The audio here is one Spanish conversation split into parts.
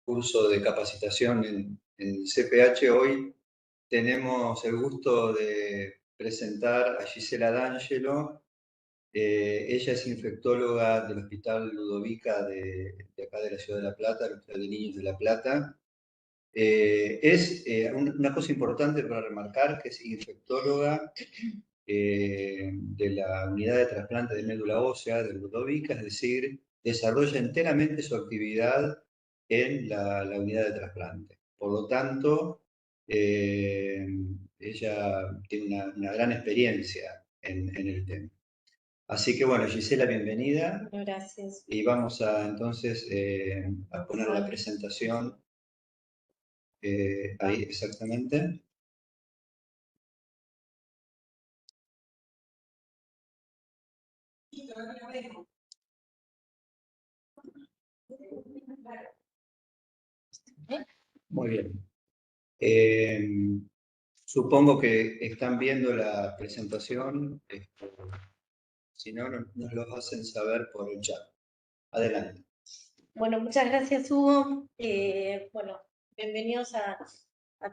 curso de capacitación en CPH, hoy tenemos el gusto de presentar a Gisela D'Angelo. Ella es infectóloga del Hospital Ludovica de acá de la Ciudad de La Plata, el Hospital de Niños de La Plata. Una cosa importante para remarcar, que es infectóloga de la unidad de trasplante de médula ósea de Ludovica, es decir, desarrolla enteramente su actividad en la unidad de trasplante. Por lo tanto, ella tiene una gran experiencia en el tema. Así que bueno, Gisela, bienvenida. Gracias. Y vamos a entonces a poner la presentación ahí exactamente. Muy bien. Supongo que están viendo la presentación. Si no, nos lo hacen saber por el chat. Adelante. Bueno, muchas gracias, Hugo. Bueno, bienvenidos a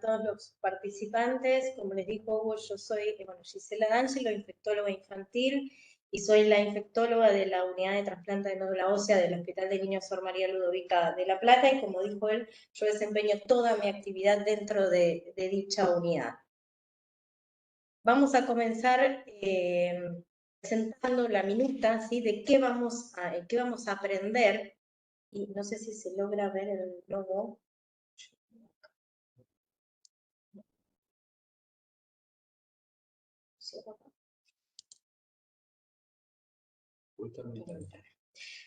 todos los participantes. Como les dijo Hugo, yo soy Gisela D'Angelo, infectóloga infantil, y soy la infectóloga de la unidad de trasplante de médula ósea del Hospital de Niños Sor María Ludovica de La Plata, y como dijo él, yo desempeño toda mi actividad dentro de dicha unidad. Vamos a comenzar presentando la minuta, ¿sí? De qué vamos a aprender. Y no sé si se logra ver el logo.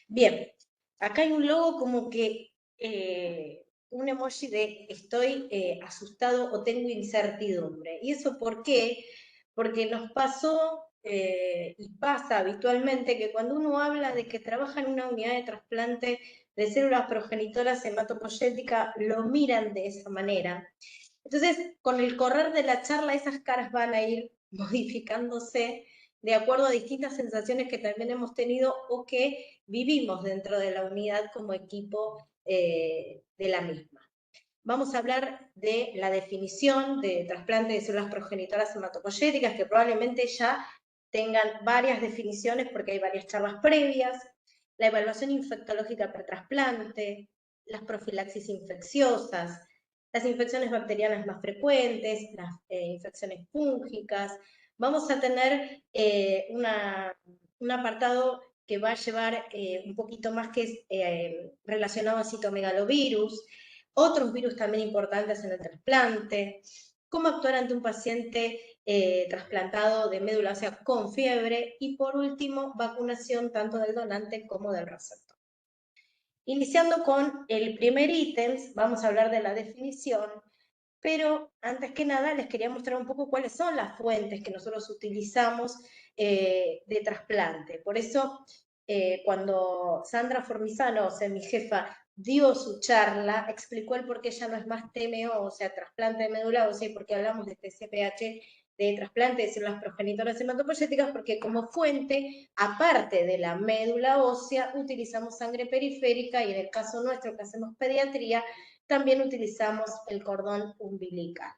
Bien, acá hay un logo como que un emoji de estoy asustado o tengo incertidumbre. ¿Y eso por qué? Porque nos pasó y pasa habitualmente que cuando uno habla de que trabaja en una unidad de trasplante de células progenitoras hematopoyéticas, lo miran de esa manera. Entonces, con el correr de la charla, esas caras van a ir modificándose de acuerdo a distintas sensaciones que también hemos tenido o que vivimos dentro de la unidad como equipo de la misma. Vamos a hablar de la definición de trasplante de células progenitoras hematopoyéticas, que probablemente ya tengan varias definiciones porque hay varias charlas previas, la evaluación infectológica pretrasplante, las profilaxis infecciosas, las infecciones bacterianas más frecuentes, las infecciones fúngicas. Vamos a tener un apartado que va a llevar un poquito más, que es relacionado a citomegalovirus, otros virus también importantes en el trasplante, cómo actuar ante un paciente trasplantado de médula ósea con fiebre, y por último, vacunación tanto del donante como del receptor. Iniciando con el primer ítem, vamos a hablar de la definición, pero antes que nada les quería mostrar un poco cuáles son las fuentes que nosotros utilizamos de trasplante. Por eso, cuando Sandra Formizano, o sea, mi jefa, dio su charla, explicó el por qué ya no es más TMO, o sea, trasplante de médula ósea, y por qué hablamos de este CPH de trasplante de células progenitoras hematopoyéticas, porque como fuente, aparte de la médula ósea, utilizamos sangre periférica, y en el caso nuestro, que hacemos pediatría, también utilizamos el cordón umbilical.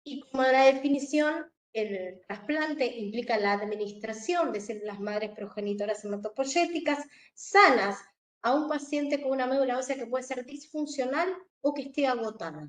Y como la definición, el trasplante implica la administración de células madres progenitoras hematopoyéticas sanas a un paciente con una médula ósea que puede ser disfuncional o que esté agotada.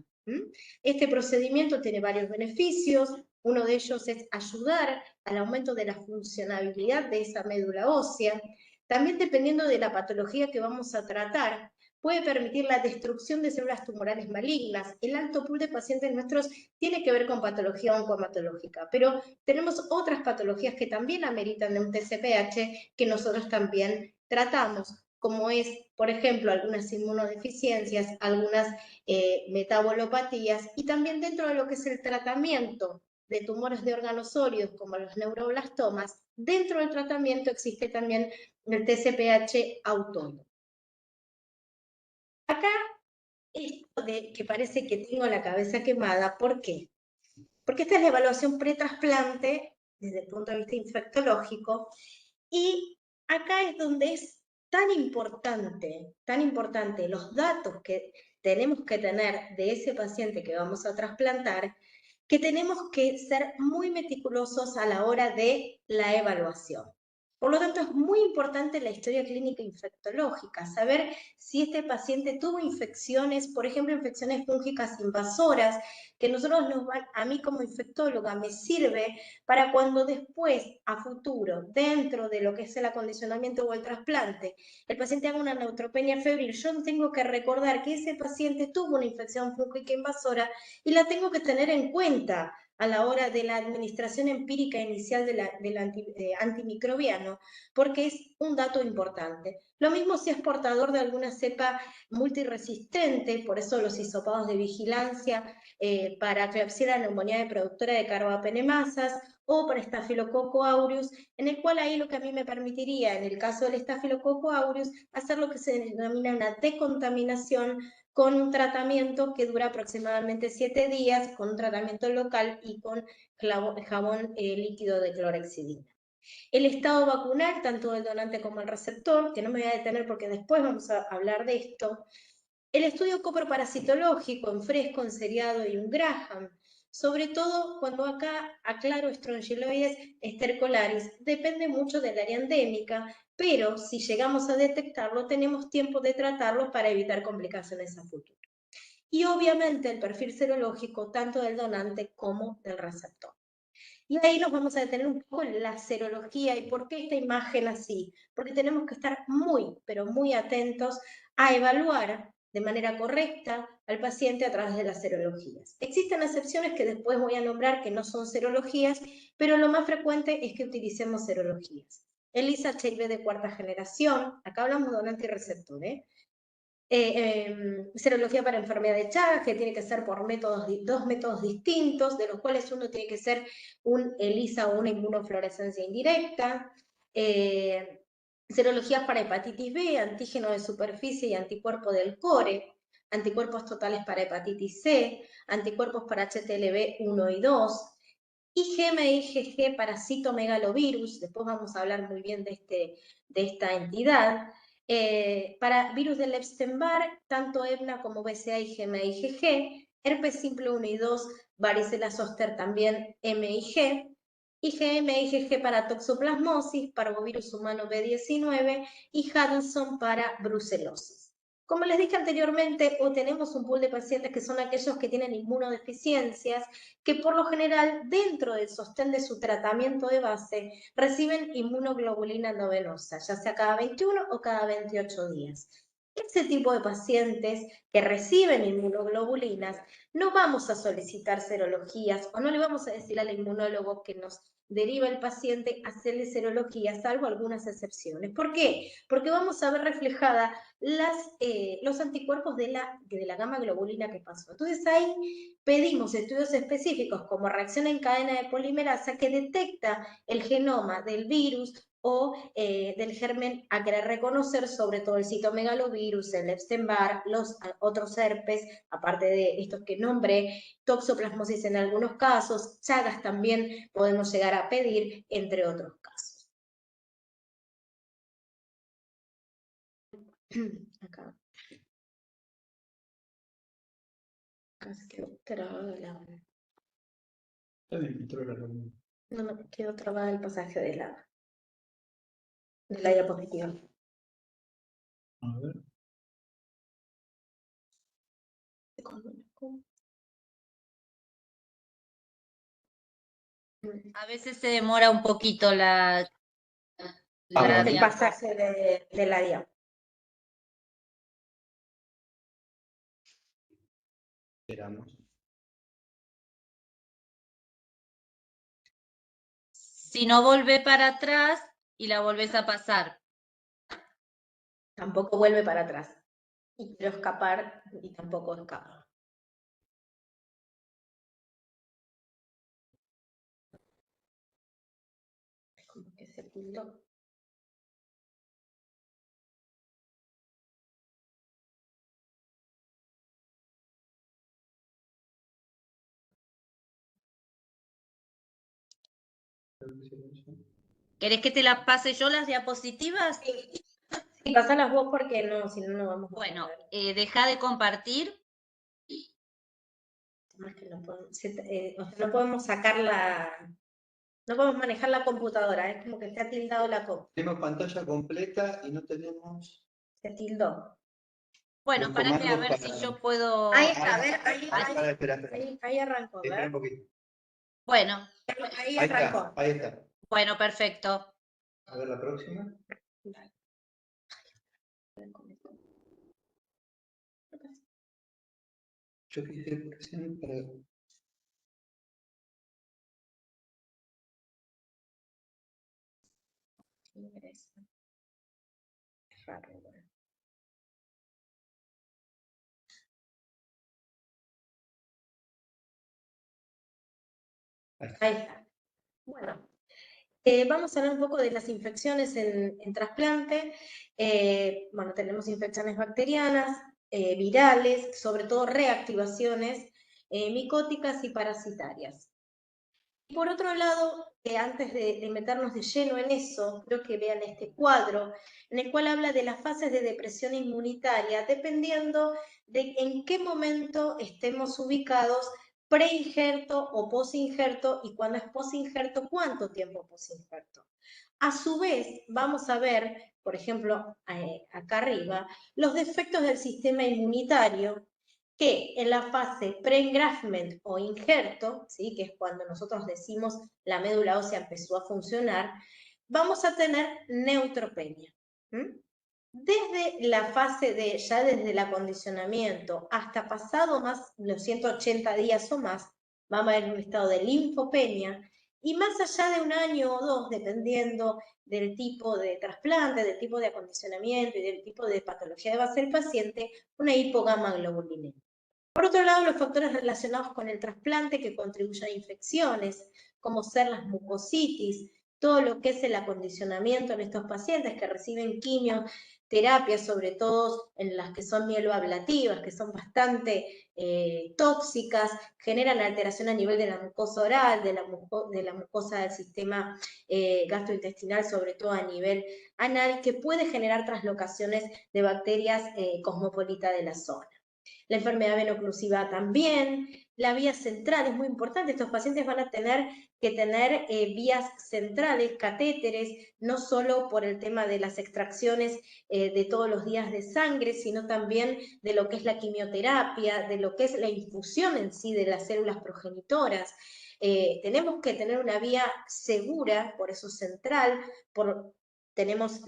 Este procedimiento tiene varios beneficios. Uno de ellos es ayudar al aumento de la funcionabilidad de esa médula ósea. También, dependiendo de la patología que vamos a tratar, puede permitir la destrucción de células tumorales malignas. El alto pool de pacientes nuestros tiene que ver con patología oncohematológica, pero tenemos otras patologías que también ameritan de un TCPH que nosotros también tratamos, como es, por ejemplo, algunas inmunodeficiencias, algunas metabolopatías, y también dentro de lo que es el tratamiento de tumores de órganos sólidos, como los neuroblastomas, dentro del tratamiento existe también el TCPH autónomo. Acá, esto de que parece que tengo la cabeza quemada, ¿por qué? Porque esta es la evaluación pretrasplante desde el punto de vista infectológico, y acá es donde es tan importante los datos que tenemos que tener de ese paciente que vamos a trasplantar, que tenemos que ser muy meticulosos a la hora de la evaluación. Por lo tanto, es muy importante la historia clínica infectológica, saber si este paciente tuvo infecciones, por ejemplo, infecciones fúngicas invasoras, que nosotros a mí como infectóloga me sirve para cuando después, a futuro, dentro de lo que es el acondicionamiento o el trasplante, el paciente haga una neutropenia febril, yo tengo que recordar que ese paciente tuvo una infección fúngica invasora y la tengo que tener en cuenta a la hora de la administración empírica inicial del antimicrobiano, porque es un dato importante. Lo mismo si es portador de alguna cepa multiresistente, por eso los hisopados de vigilancia para Klebsiella pneumoniae productora de carbapenemasas o para Staphylococcus aureus, en el cual ahí lo que a mí me permitiría, en el caso del Staphylococcus aureus, hacer lo que se denomina una decontaminación con un tratamiento que dura aproximadamente 7 días, con un tratamiento local y con jabón líquido de clorhexidina. El estado vacunal, tanto del donante como el receptor, que no me voy a detener porque después vamos a hablar de esto. El estudio coproparasitológico en fresco, en seriado y un Graham, sobre todo cuando acá aclaro Strongyloides stercolaris, depende mucho del área endémica, pero si llegamos a detectarlo, tenemos tiempo de tratarlo para evitar complicaciones a futuro. Y obviamente el perfil serológico tanto del donante como del receptor. Y ahí nos vamos a detener un poco en la serología y por qué esta imagen así. Porque tenemos que estar muy, pero muy atentos a evaluar de manera correcta al paciente a través de las serologías. Existen excepciones que después voy a nombrar que no son serologías, pero lo más frecuente es que utilicemos serologías. ELISA HIV de cuarta generación, acá hablamos de donante y receptor, serología para enfermedad de Chagas, que tiene que ser por dos métodos distintos, de los cuales uno tiene que ser un ELISA o una inmunofluorescencia indirecta. Serologías para hepatitis B, antígeno de superficie y anticuerpo del core, anticuerpos totales para hepatitis C, anticuerpos para HTLV 1 y 2, IgM e IgG para citomegalovirus, después vamos a hablar muy bien de esta entidad, para virus del Epstein-Barr, tanto EBNA como BCA, IgM e IgG, herpes simple 1 y 2, varicela zoster también MIG, IgM e IgG para toxoplasmosis, parvovirus humano B19 y Haddison para brucelosis. Como les dije anteriormente, hoy tenemos un pool de pacientes que son aquellos que tienen inmunodeficiencias, que por lo general dentro del sostén de su tratamiento de base reciben inmunoglobulina endovenosa, ya sea cada 21 o cada 28 días. Ese tipo de pacientes que reciben inmunoglobulinas, no vamos a solicitar serologías o no le vamos a decir al inmunólogo que nos deriva el paciente a hacerle serología, salvo algunas excepciones. ¿Por qué? Porque vamos a ver reflejada los anticuerpos de la gamma globulina que pasó. Entonces ahí pedimos estudios específicos como reacción en cadena de polimerasa que detecta el genoma del virus o del germen a querer reconocer, sobre todo el citomegalovirus, el Epstein-Barr, los otros herpes, aparte de estos que nombré, toxoplasmosis en algunos casos, Chagas también podemos llegar a pedir, entre otros casos. Acá. Acá se quedó trabada la... No, me quedó trabada el pasaje de la diapositiva. A ver. A veces se demora un poquito el pasaje de la diapositiva. Esperamos. Si no volvé para atrás y la volvés a pasar. Tampoco vuelve para atrás. Y quiero escapar y tampoco escapa. Como que se pintó. ¿Querés que te las pase yo las diapositivas? Sí. Y pasalas vos porque no, si no, no vamos a Bueno, poder. deja de compartir. Más que no podemos, o sea, no podemos sacar no podemos manejar la computadora, es como que se ha tildado la compu. Tenemos pantalla completa y no tenemos Se tildó. Bueno, los para que a comandos ver para... si yo puedo. Ahí está, a ver, Espera. ahí arrancó, Espera ¿ver? un poquito. Bueno, Ahí Ahí arrancó. está, ahí está. bueno, perfecto. A ver la próxima. Yo quise recién para... Raro, bueno. Ahí está. Bueno, vamos a hablar un poco de las infecciones en trasplante. Bueno, tenemos infecciones bacterianas, virales, sobre todo reactivaciones micóticas y parasitarias. Por otro lado, antes de meternos de lleno en eso, creo que vean este cuadro, en el cual habla de las fases de depresión inmunitaria, dependiendo de en qué momento estemos ubicados, preinjerto o posinjerto, y cuando es posinjerto, cuánto tiempo posinjerto. A su vez, vamos a ver, por ejemplo, acá arriba, los defectos del sistema inmunitario, que en la fase pre-engraftment o injerto, ¿sí? Que es cuando nosotros decimos la médula ósea empezó a funcionar, vamos a tener neutropenia. Desde la fase ya desde el acondicionamiento hasta pasado más los 180 días o más, vamos a ver un estado de linfopenia, y más allá de un año o dos, dependiendo del tipo de trasplante, del tipo de acondicionamiento y del tipo de patología que va a ser el paciente, una hipogamaglobulinemia. Por otro lado, los factores relacionados con el trasplante que contribuyen a infecciones, como ser las mucositis, todo lo que es el acondicionamiento en estos pacientes que reciben quimioterapias, sobre todo en las que son mieloablativas, que son bastante tóxicas, generan alteración a nivel de la mucosa oral, de la mucosa del sistema gastrointestinal, sobre todo a nivel anal, que puede generar translocaciones de bacterias cosmopolita de la zona. La enfermedad venoclusiva también, la vía central es muy importante, estos pacientes van a tener que tener vías centrales, catéteres, no solo por el tema de las extracciones de todos los días de sangre, sino también de lo que es la quimioterapia, de lo que es la infusión en sí de las células progenitoras. Tenemos que tener una vía segura, por eso central, tenemos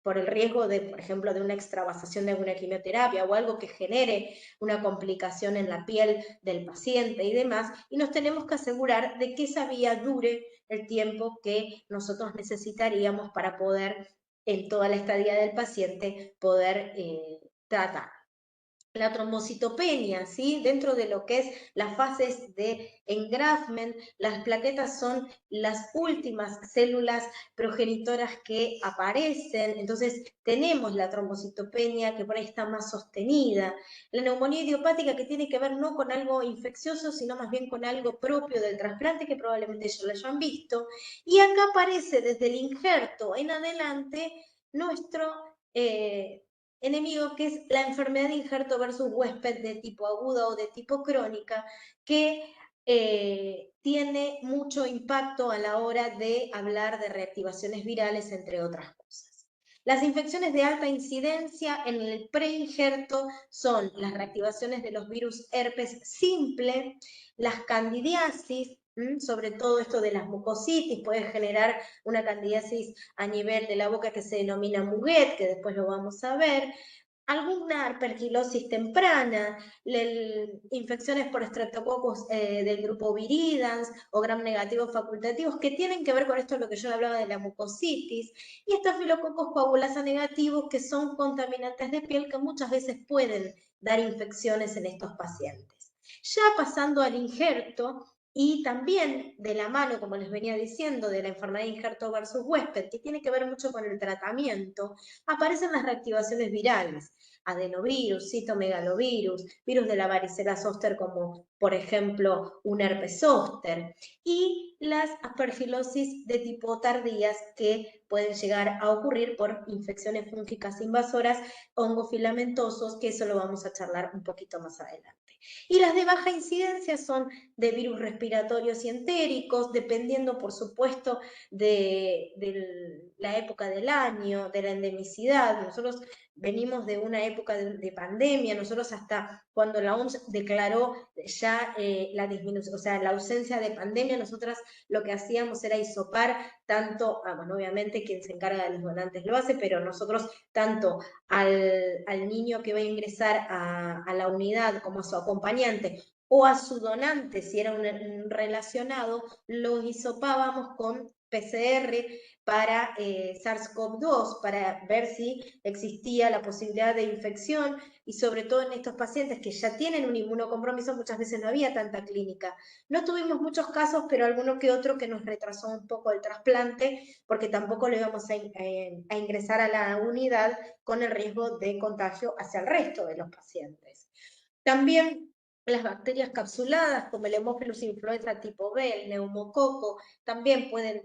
por el riesgo de, por ejemplo, de una extravasación de alguna quimioterapia o algo que genere una complicación en la piel del paciente y demás, y nos tenemos que asegurar de que esa vía dure el tiempo que nosotros necesitaríamos para poder, en toda la estadía del paciente, poder tratar. La trombocitopenia, ¿sí? Dentro de lo que es las fases de engraftment, las plaquetas son las últimas células progenitoras que aparecen, entonces tenemos la trombocitopenia que por ahí está más sostenida, la neumonía idiopática que tiene que ver no con algo infeccioso, sino más bien con algo propio del trasplante que probablemente ya lo hayan visto, y acá aparece desde el injerto en adelante nuestro enemigo, que es la enfermedad de injerto versus huésped de tipo aguda o de tipo crónica, que tiene mucho impacto a la hora de hablar de reactivaciones virales, entre otras cosas. Las infecciones de alta incidencia en el preinjerto son las reactivaciones de los virus herpes simple, las candidiasis, sobre todo esto de las mucositis, puede generar una candidiasis a nivel de la boca que se denomina muguet, que después lo vamos a ver, alguna aspergilosis temprana, infecciones por Streptococcus del grupo viridans o gram negativos facultativos, que tienen que ver con esto lo que yo hablaba de la mucositis, y estafilococos coagulasa negativos, que son contaminantes de piel que muchas veces pueden dar infecciones en estos pacientes. Ya pasando al injerto, y también de la mano, como les venía diciendo, de la enfermedad de injerto versus huésped, que tiene que ver mucho con el tratamiento, aparecen las reactivaciones virales. adenovirus, citomegalovirus, virus de la varicela zoster como por ejemplo un herpes zóster, y las aspergilosis de tipo tardías que pueden llegar a ocurrir por infecciones fúngicas invasoras, hongos filamentosos, que eso lo vamos a charlar un poquito más adelante. Y las de baja incidencia son de virus respiratorios y entéricos, dependiendo por supuesto de la época del año, de la endemicidad. Nosotros venimos de una época de pandemia, nosotros hasta cuando la OMS declaró ya la disminución, o sea, la ausencia de pandemia, nosotras lo que hacíamos era hisopar tanto, bueno, obviamente quien se encarga de los donantes lo hace, pero nosotros tanto al niño que va a ingresar a la unidad como a su acompañante o a su donante, si era un relacionado, lo hisopábamos con PCR para SARS-CoV-2, para ver si existía la posibilidad de infección, y sobre todo en estos pacientes que ya tienen un inmunocompromiso, muchas veces no había tanta clínica. No tuvimos muchos casos, pero alguno que otro que nos retrasó un poco el trasplante, porque tampoco lo íbamos a ingresar a la unidad con el riesgo de contagio hacia el resto de los pacientes. También las bacterias capsuladas, como el Haemophilus influenza tipo B, el neumococo, también pueden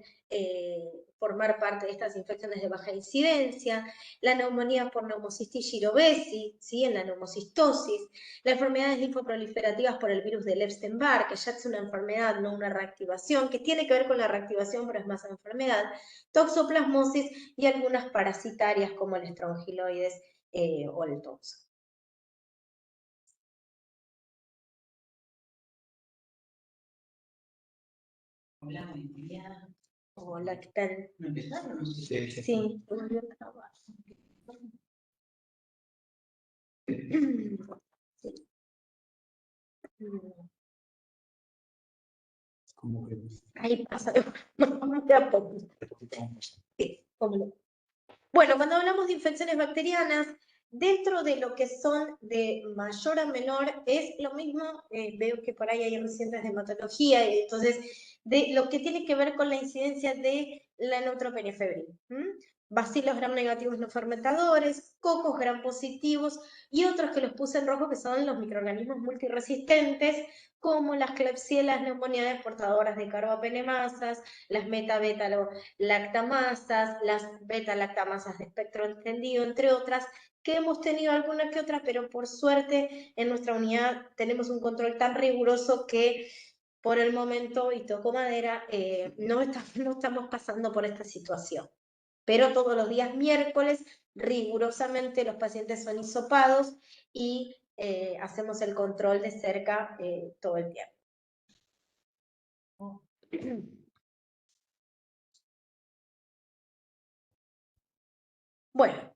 formar parte de estas infecciones de baja incidencia. La neumonía por neumocistis girovesi, ¿sí? En la neumocistosis. Las enfermedades linfoproliferativas por el virus del Epstein-Barr, que ya es una enfermedad, no una reactivación, que tiene que ver con la reactivación, pero es más enfermedad. Toxoplasmosis y algunas parasitarias como el estrongiloides o el toxo. Hola, buen día. Hola, ¿qué tal? ¿Me empezaron? Sí, sí. Sí, Como que ahí pasa de a poco. Sí, cómo no. Bueno, cuando hablamos de infecciones bacterianas, dentro de lo que son de mayor a menor, es lo mismo, veo que por ahí hay recientes de hematología, y entonces, de lo que tiene que ver con la incidencia de la neutropenia febril. Bacilos gram negativos no fermentadores, cocos gram positivos, y otros que los puse en rojo que son los microorganismos multiresistentes, como las Klebsiella pneumoniae portadoras de carbapenemasas, las meta-beta-lactamasas, las beta-lactamasas de espectro extendido, entre otras, que hemos tenido alguna que otra, pero por suerte en nuestra unidad tenemos un control tan riguroso que por el momento, y toco madera, no estamos pasando por esta situación. Pero todos los días miércoles, rigurosamente, los pacientes son hisopados y hacemos el control de cerca todo el tiempo. Bueno,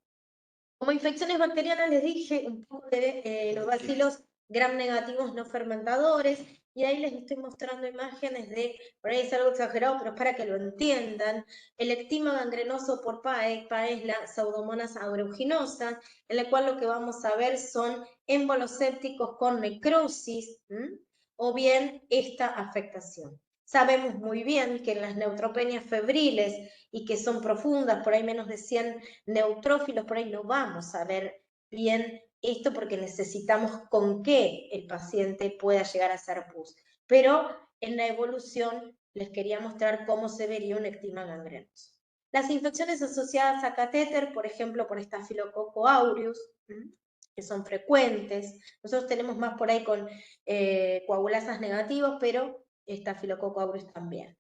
como infecciones bacterianas les dije un poco de los bacilos gram negativos no fermentadores, y ahí les estoy mostrando imágenes de, por ahí es algo exagerado, pero es para que lo entiendan, el ectima gangrenoso por PAE. PAE es la Pseudomonas aeruginosa, en la cual lo que vamos a ver son émbolos sépticos con necrosis, o bien esta afectación. Sabemos muy bien que en las neutropenias febriles y que son profundas, por ahí menos de 100 neutrófilos, por ahí no vamos a ver bien esto porque necesitamos con qué el paciente pueda llegar a ser pus. Pero en la evolución les quería mostrar cómo se vería un ectima gangrenoso. Las infecciones asociadas a catéter, por ejemplo, por Staphylococcus aureus, que son frecuentes. Nosotros tenemos más por ahí con coagulasas negativos, pero Staphylococcus aureus también.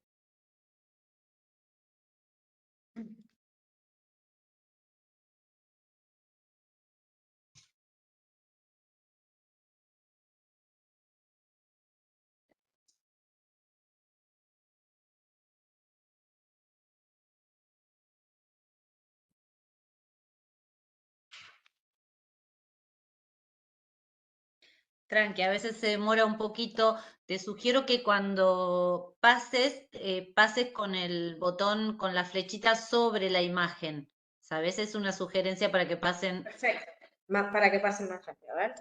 Tranqui, a veces se demora un poquito. Te sugiero que cuando pases, pases con el botón, con la flechita sobre la imagen. ¿Sabes? Es una sugerencia para que pasen. Perfecto. Para que pasen más rápido, a ver.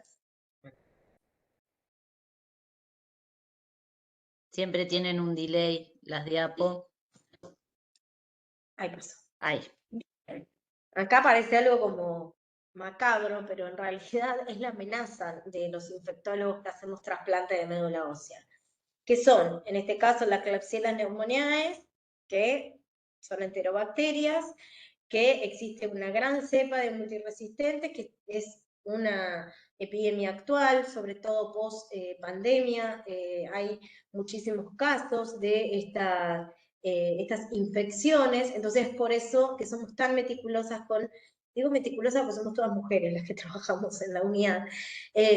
Siempre tienen un delay las diapo. Ahí pasó. Ahí. Acá aparece algo como macabro, pero en realidad es la amenaza de los infectólogos que hacemos trasplante de médula ósea, que son, en este caso, la Klebsiella pneumoniae, que son enterobacterias, que existe una gran cepa de multiresistentes, que es una epidemia actual, sobre todo post pandemia, hay muchísimos casos de estas infecciones, entonces por eso que somos tan meticulosas con, digo meticulosas porque somos todas mujeres las que trabajamos en la unidad,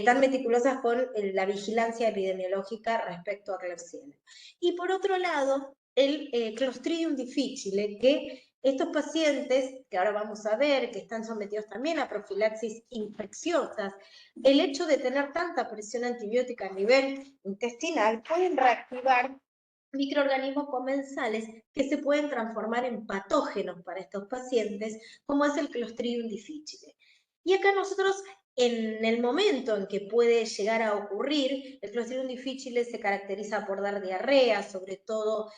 tan meticulosas con la vigilancia epidemiológica respecto a Klebsiella. Y por otro lado, el Clostridium difficile, que estos pacientes, que ahora vamos a ver, que están sometidos también a profilaxis infecciosas, el hecho de tener tanta presión antibiótica a nivel intestinal pueden reactivar microorganismos comensales que se pueden transformar en patógenos para estos pacientes, como es el Clostridium difficile. Y acá nosotros, en el momento en que puede llegar a ocurrir, el Clostridium difficile se caracteriza por dar diarrea, sobre todo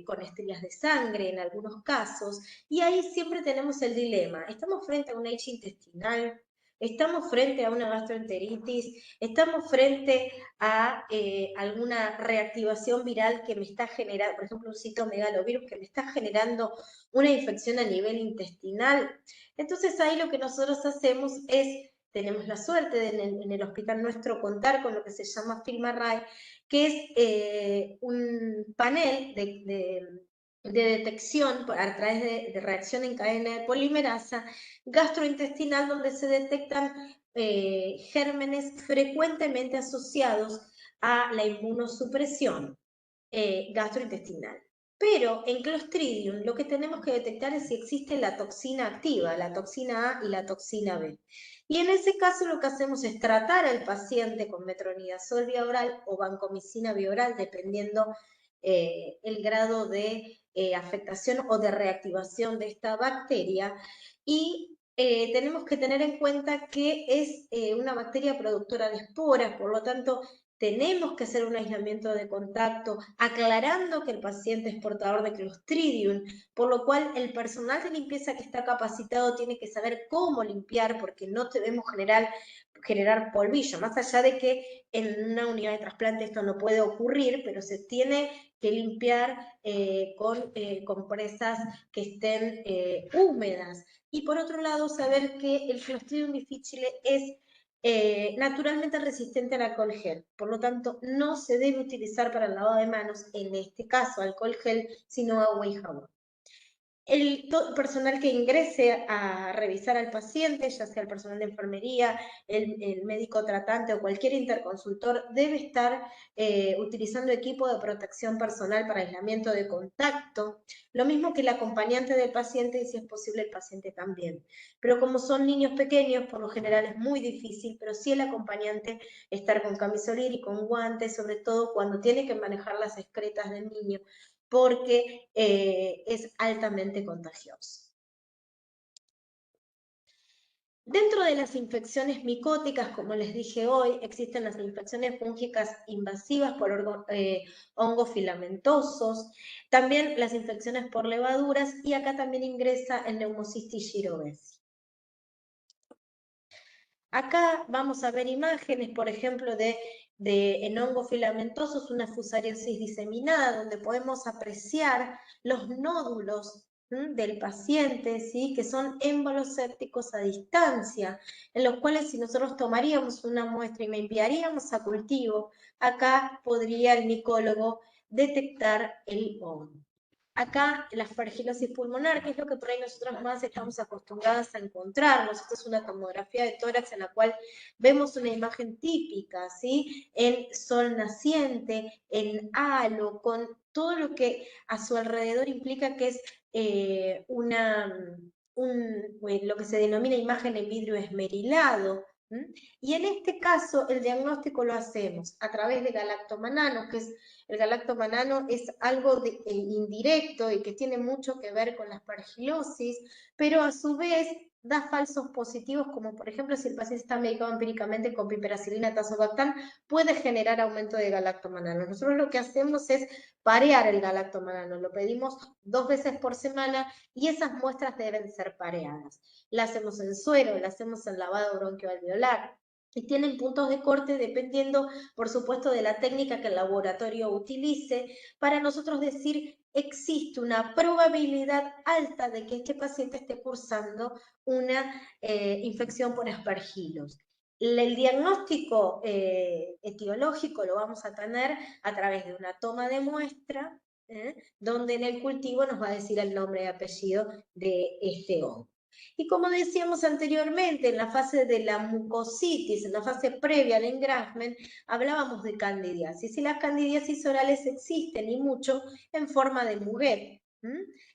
con estrías de sangre en algunos casos, y ahí siempre tenemos el dilema, ¿estamos frente a un H intestinal? ¿Estamos frente a una gastroenteritis? ¿Estamos frente a alguna reactivación viral que me está generando, por ejemplo, un citomegalovirus que me está generando una infección a nivel intestinal? Entonces ahí lo que nosotros hacemos es, tenemos la suerte de en el hospital nuestro contar con lo que se llama FilmArray, que es un panel de detección a través de reacción en cadena de polimerasa gastrointestinal, donde se detectan gérmenes frecuentemente asociados a la inmunosupresión gastrointestinal. Pero en Clostridium lo que tenemos que detectar es si existe la toxina activa, la toxina A y la toxina B. Y en ese caso lo que hacemos es tratar al paciente con metronidazol vía oral o vancomicina vía oral, dependiendo el grado de afectación o de reactivación de esta bacteria. Y tenemos que tener en cuenta que es una bacteria productora de esporas, por lo tanto, tenemos que hacer un aislamiento de contacto, aclarando que el paciente es portador de Clostridium, por lo cual el personal de limpieza que está capacitado tiene que saber cómo limpiar, porque no debemos generar polvillo, más allá de que en una unidad de trasplante esto no puede ocurrir, pero se tiene que limpiar con compresas que estén húmedas. Y por otro lado, saber que el Clostridium difficile es naturalmente resistente al alcohol gel. Por lo tanto, no se debe utilizar para el lavado de manos, en este caso alcohol gel, sino agua y jabón. Todo el personal que ingrese a revisar al paciente, ya sea el personal de enfermería, el médico tratante o cualquier interconsultor, debe estar utilizando equipo de protección personal para aislamiento de contacto, lo mismo que el acompañante del paciente y si es posible el paciente también. Pero como son niños pequeños, por lo general es muy difícil, pero sí el acompañante estar con camisolín y con guantes, sobre todo cuando tiene que manejar las excretas del niño, porque es altamente contagioso. Dentro de las infecciones micóticas, como les dije hoy, existen las infecciones fúngicas invasivas por hongos filamentosos, también las infecciones por levaduras, y acá también ingresa el Pneumocystis jirovecii. Acá vamos a ver imágenes, por ejemplo, en hongos filamentosos, una fusariosis diseminada, donde podemos apreciar los nódulos del paciente, ¿sí? Que son émbolos sépticos a distancia, en los cuales si nosotros tomaríamos una muestra y la enviaríamos a cultivo, acá podría el micólogo detectar el hongo. Acá la aspergilosis pulmonar, que es lo que por ahí nosotros más estamos acostumbradas a encontrarnos. Esta es una tomografía de tórax en la cual vemos una imagen típica, ¿sí? En sol naciente, en halo, con todo lo que a su alrededor implica que es lo que se denomina imagen en vidrio esmerilado. Y en este caso el diagnóstico lo hacemos a través de galactomanano, que es el galactomanano es algo indirecto y que tiene mucho que ver con la aspergilosis, pero a su vez da falsos positivos, como por ejemplo si el paciente está medicado empíricamente con piperacilina, tazobactam, puede generar aumento de galactomanano. Nosotros lo que hacemos es parear el galactomanano, lo pedimos 2 veces por semana y esas muestras deben ser pareadas. La hacemos en suero, la hacemos en lavado bronquioalveolar, y tienen puntos de corte dependiendo, por supuesto, de la técnica que el laboratorio utilice, para nosotros decir existe una probabilidad alta de que este paciente esté cursando una infección por aspergillus. El diagnóstico etiológico lo vamos a tener a través de una toma de muestra, donde en el cultivo nos va a decir el nombre y apellido de este hongo. Y como decíamos anteriormente, en la fase de la mucositis, en la fase previa al engraftment, hablábamos de candidiasis. Y las candidiasis orales existen y mucho en forma de muguet.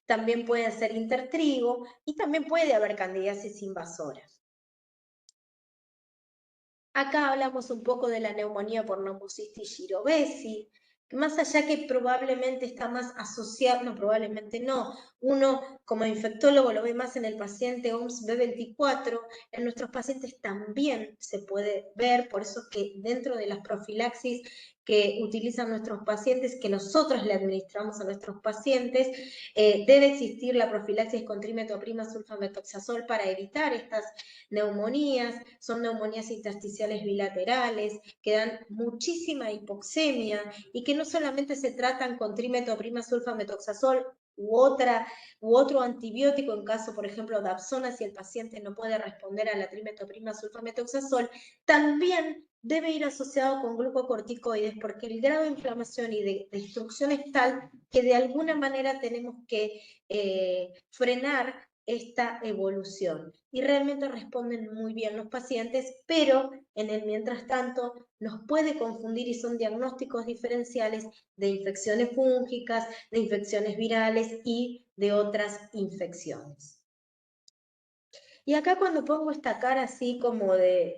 También puede ser intertrigo y también puede haber candidiasis invasora. Acá hablamos un poco de la neumonía por Pneumocystis jirovesi, que más allá que probablemente está más asociado, no, probablemente no, uno como infectólogo lo ve más en el paciente OMS B24, en nuestros pacientes también se puede ver, por eso que dentro de las profilaxis que utilizan nuestros pacientes, que nosotros le administramos a nuestros pacientes, debe existir la profilaxis con trimetoprima sulfametoxazol para evitar estas neumonías. Son neumonías intersticiales bilaterales que dan muchísima hipoxemia y que no solamente se tratan con trimetoprima sulfametoxazol u otro antibiótico en caso, por ejemplo, de Dapsona, si el paciente no puede responder a la trimetoprima sulfametoxazol, también debe ir asociado con glucocorticoides porque el grado de inflamación y de destrucción es tal que de alguna manera tenemos que frenar esta evolución. Y realmente responden muy bien los pacientes, pero en el mientras tanto nos puede confundir y son diagnósticos diferenciales de infecciones fúngicas, de infecciones virales y de otras infecciones. Y acá cuando pongo esta cara así como de,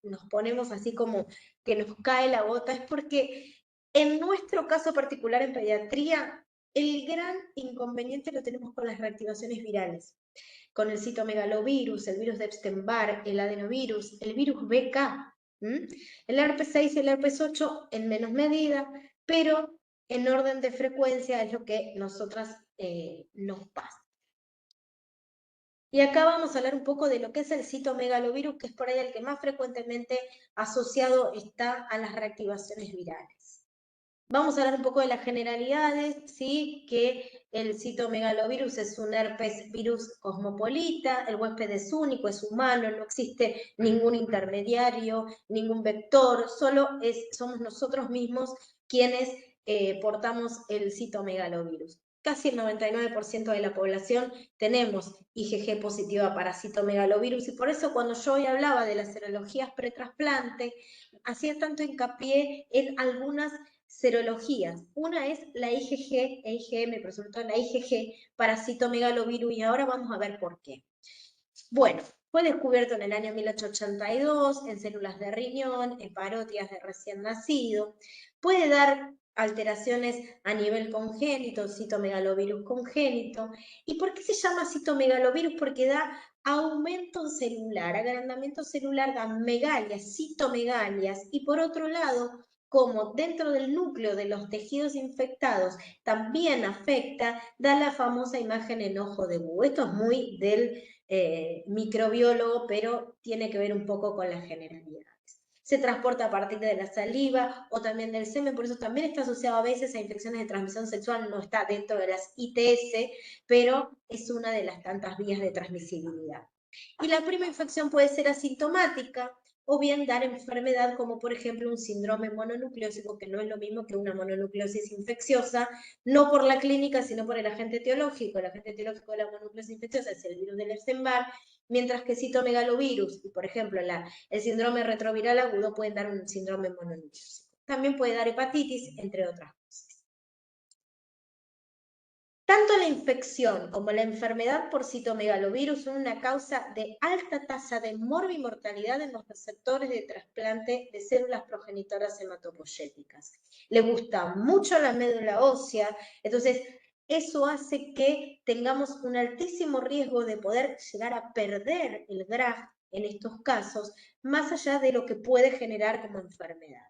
nos ponemos así como que nos cae la gota, es porque en nuestro caso particular en pediatría, el gran inconveniente lo tenemos con las reactivaciones virales, con el citomegalovirus, el virus de Epstein-Barr, el adenovirus, el virus BK, el herpes 6 y el herpes 8 en menos medida, pero en orden de frecuencia es lo que nosotras nos pasa. Y acá vamos a hablar un poco de lo que es el citomegalovirus, que es por ahí el que más frecuentemente asociado está a las reactivaciones virales. Vamos a hablar un poco de las generalidades, ¿sí? Que el citomegalovirus es un herpes virus cosmopolita, el huésped es único, es humano, no existe ningún intermediario, ningún vector, solo somos nosotros mismos quienes portamos el citomegalovirus. Casi el 99% de la población tenemos IgG positiva para citomegalovirus y por eso cuando yo hoy hablaba de las serologías pretrasplante, hacía tanto hincapié en algunas serologías. Una es la IgG e IgM, pero sobre todo la IgG para citomegalovirus y ahora vamos a ver por qué. Bueno, fue descubierto en el año 1882 en células de riñón, en parótidas de recién nacido. Puede dar alteraciones a nivel congénito, citomegalovirus congénito. ¿Y por qué se llama citomegalovirus? Porque da aumento celular, agrandamiento celular, da megalias, citomegalias. Y por otro lado, como dentro del núcleo de los tejidos infectados también afecta, da la famosa imagen en ojo de búho. Esto es muy del microbiólogo, pero tiene que ver un poco con las generalidades. Se transporta a partir de la saliva o también del semen, por eso también está asociado a veces a infecciones de transmisión sexual, no está dentro de las ITS, pero es una de las tantas vías de transmisibilidad. Y la primera infección puede ser asintomática, o bien dar enfermedad como por ejemplo un síndrome mononucleósico, que no es lo mismo que una mononucleosis infecciosa, no por la clínica, sino por el agente etiológico. El agente etiológico de la mononucleosis infecciosa es el virus del Epstein-Barr, mientras que citomegalovirus y por ejemplo el síndrome retroviral agudo pueden dar un síndrome mononucleósico. También puede dar hepatitis, entre otras cosas. Tanto la infección como la enfermedad por citomegalovirus son una causa de alta tasa de morbimortalidad en los receptores de trasplante de células progenitoras hematopoyéticas. Le gusta mucho la médula ósea, entonces eso hace que tengamos un altísimo riesgo de poder llegar a perder el graft en estos casos, más allá de lo que puede generar como enfermedad.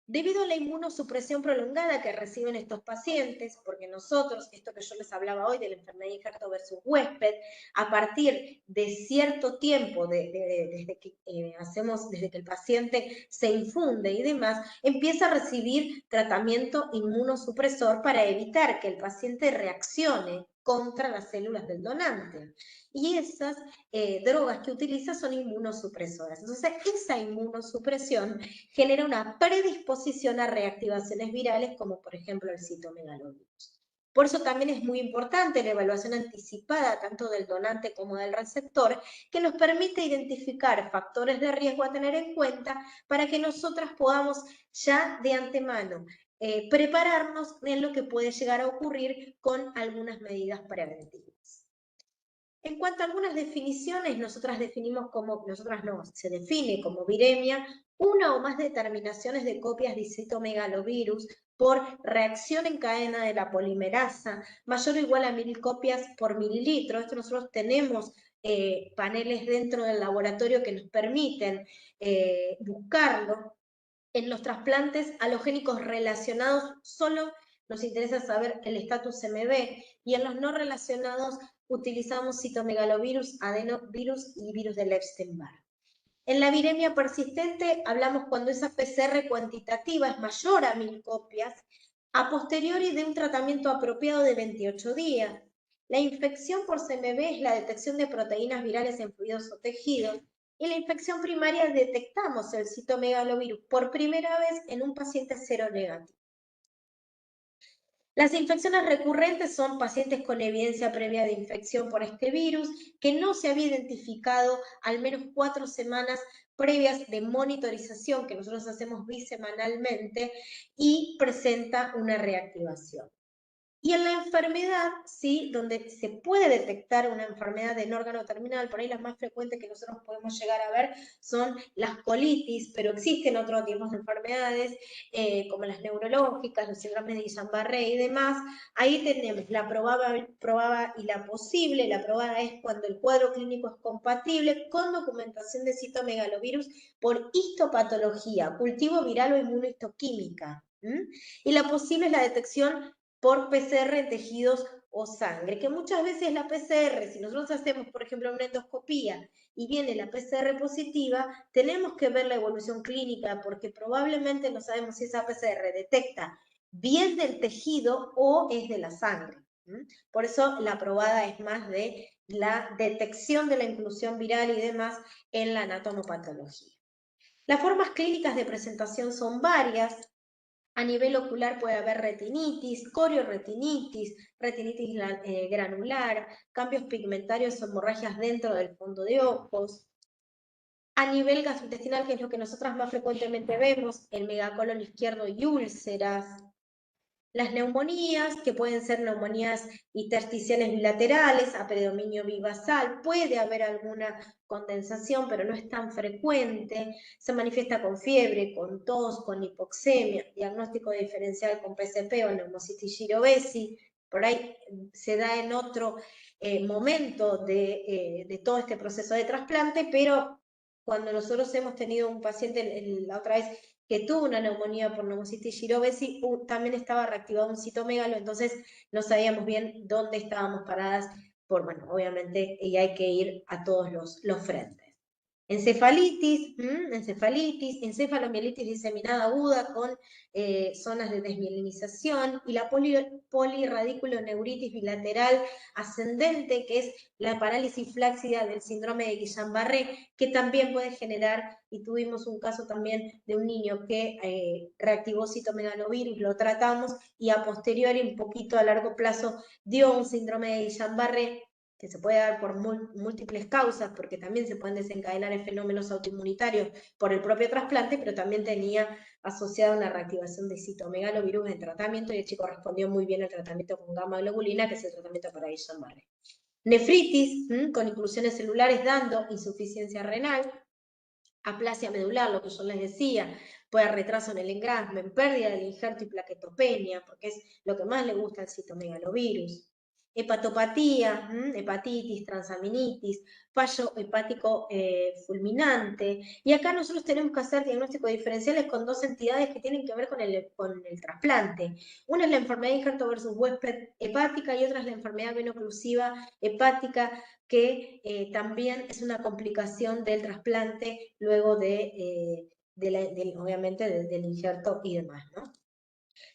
Debido a la inmunosupresión prolongada que reciben estos pacientes, porque nosotros, esto que yo les hablaba hoy de la enfermedad de injerto versus huésped, a partir de cierto tiempo, desde que el paciente se infunde y demás, empieza a recibir tratamiento inmunosupresor para evitar que el paciente reaccione contra las células del donante. Y esas drogas que utiliza son inmunosupresoras. Entonces, esa inmunosupresión genera una predisposición a reactivaciones virales, como por ejemplo el citomegalovirus. Por eso también es muy importante la evaluación anticipada tanto del donante como del receptor, que nos permite identificar factores de riesgo a tener en cuenta para que nosotras podamos ya de antemano prepararnos en lo que puede llegar a ocurrir con algunas medidas preventivas. En cuanto a algunas definiciones, nosotras definimos como, se define como viremia una o más determinaciones de copias de citomegalovirus por reacción en cadena de la polimerasa mayor o igual a 1000 copias por mililitro. Esto nosotros tenemos paneles dentro del laboratorio que nos permiten buscarlo. En los trasplantes halogénicos relacionados solo nos interesa saber el estatus MB y en los no relacionados utilizamos citomegalovirus, adenovirus y virus del Epstein-Barr. En la viremia persistente hablamos cuando esa PCR cuantitativa es mayor a 1000 copias, a posteriori de un tratamiento apropiado de 28 días. La infección por CMV es la detección de proteínas virales en fluidos o tejidos. En la infección primaria detectamos el citomegalovirus por primera vez en un paciente seronegativo. Las infecciones recurrentes son pacientes con evidencia previa de infección por este virus que no se había identificado al menos 4 semanas previas de monitorización que nosotros hacemos bisemanalmente y presenta una reactivación. Y en la enfermedad, sí, donde se puede detectar una enfermedad del órgano terminal, por ahí las más frecuentes que nosotros podemos llegar a ver son las colitis, pero existen otros tipos de enfermedades, como las neurológicas, los síndromes de Guillain-Barré y demás. Ahí tenemos la probada y la posible. La probada es cuando el cuadro clínico es compatible con documentación de citomegalovirus por histopatología, cultivo viral o inmunohistoquímica. Y la posible es la detección por PCR en tejidos o sangre, que muchas veces la PCR, si nosotros hacemos, por ejemplo, una endoscopía y viene la PCR positiva, tenemos que ver la evolución clínica porque probablemente no sabemos si esa PCR detecta bien del tejido o es de la sangre. Por eso la probada es más de la detección de la inclusión viral y demás en la anatomopatología. Las formas clínicas de presentación son varias. A nivel ocular puede haber retinitis, corioretinitis, retinitis granular, cambios pigmentarios o hemorragias dentro del fondo de ojos. A nivel gastrointestinal, que es lo que nosotras más frecuentemente vemos, el megacolon izquierdo y úlceras. Las neumonías, que pueden ser neumonías intersticiales bilaterales, a predominio bivasal, puede haber alguna condensación, pero no es tan frecuente, se manifiesta con fiebre, con tos, con hipoxemia, diagnóstico diferencial con PCP o neumocitis girovesi, por ahí se da en otro momento de todo este proceso de trasplante, pero cuando nosotros hemos tenido un paciente la otra vez que tuvo una neumonía por neumocitis girovesi, también estaba reactivado un citomegalo, entonces no sabíamos bien dónde estábamos paradas, bueno, obviamente, y hay que ir a todos los frentes. Encefalitis, encefalomielitis diseminada aguda con zonas de desmielinización y la polirradiculoneuritis bilateral ascendente, que es la parálisis flácida del síndrome de Guillain-Barré, que también puede generar, y tuvimos un caso también de un niño que reactivó citomegalovirus, lo tratamos y a posteriori, un poquito a largo plazo, dio un síndrome de Guillain-Barré, que se puede dar por múltiples causas, porque también se pueden desencadenar fenómenos autoinmunitarios por el propio trasplante, pero también tenía asociada una reactivación de citomegalovirus en tratamiento y el chico respondió muy bien al tratamiento con gamma globulina, que es el tratamiento para Guillain-Barré. Nefritis, con inclusiones celulares dando insuficiencia renal. aplasia medular, lo que yo les decía, puede haber retraso en el engrasmen, pérdida del injerto y plaquetopenia, porque es lo que más le gusta al citomegalovirus. Hepatopatía, hepatitis, transaminitis, fallo hepático fulminante. Y acá nosotros tenemos que hacer diagnósticos diferenciales con dos entidades que tienen que ver con el trasplante. Una es la enfermedad de injerto versus huésped hepática y otra es la enfermedad veno-oclusiva hepática, que también es una complicación del trasplante luego obviamente del injerto y demás, ¿no?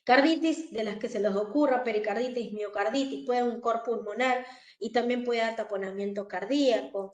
Carditis, de las que se les ocurra, pericarditis, miocarditis, puede haber un cor pulmonar y también puede haber taponamiento cardíaco.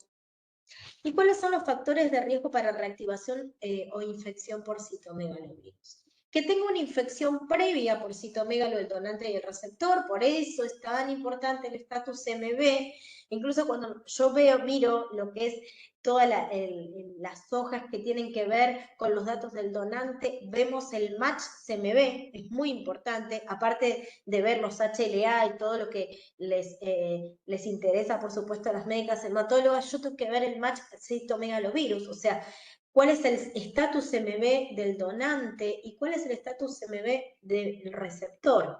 ¿Y cuáles son los factores de riesgo para reactivación o infección por citomegalovirus? Que tenga una infección previa por citomegalo del donante y el receptor, por eso es tan importante el estatus CMV. Incluso cuando yo miro lo que es todas las hojas que tienen que ver con los datos del donante, vemos el match CMV, es muy importante, aparte de ver los HLA y todo lo que les interesa, por supuesto, a las médicas hematólogas, yo tengo que ver el match citomegalovirus, o sea, cuál es el estatus CMV del donante y cuál es el estatus CMV del receptor.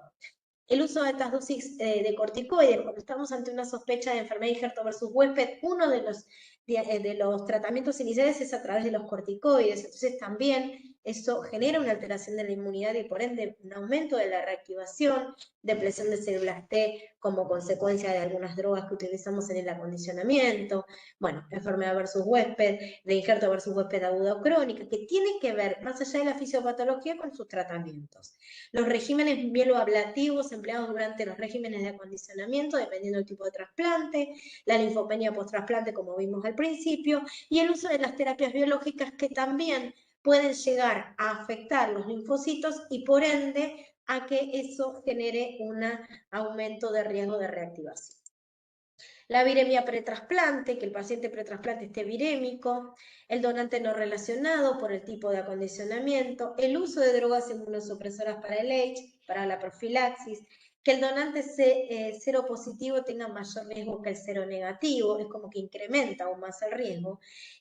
El uso de estas dosis de corticoides, cuando estamos ante una sospecha de enfermedad de injerto versus huésped, uno de los tratamientos iniciales es a través de los corticoides, entonces también eso genera una alteración de la inmunidad y por ende un aumento de la reactivación, depresión de células T como consecuencia de algunas drogas que utilizamos en el acondicionamiento, bueno, enfermedad versus huésped, de injerto versus huésped aguda o crónica, que tiene que ver, más allá de la fisiopatología, con sus tratamientos. Los regímenes mieloablativos empleados durante los regímenes de acondicionamiento, dependiendo del tipo de trasplante, la linfopenia post-trasplante, como vimos al principio, y el uso de las terapias biológicas que también pueden llegar a afectar los linfocitos y por ende a que eso genere un aumento de riesgo de reactivación. La viremia pretrasplante, que el paciente pretrasplante esté virémico, el donante no relacionado por el tipo de acondicionamiento, el uso de drogas inmunosupresoras para el AIDS, para la profilaxis, que el donante cero positivo tenga mayor riesgo que el cero negativo, es como que incrementa aún más el riesgo,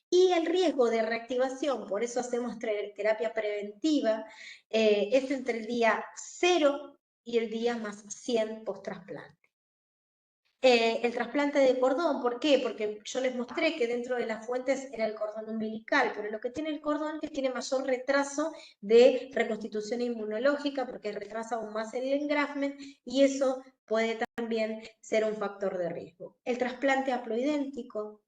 y el riesgo de reactivación, por eso hacemos terapia preventiva, es entre el día 0 y el día más 100 post-trasplante. El trasplante de cordón, ¿por qué? Porque yo les mostré que dentro de las fuentes era el cordón umbilical, pero lo que tiene el cordón es que tiene mayor retraso de reconstitución inmunológica porque retrasa aún más el engraftment y eso puede también ser un factor de riesgo. El trasplante haploidéntico,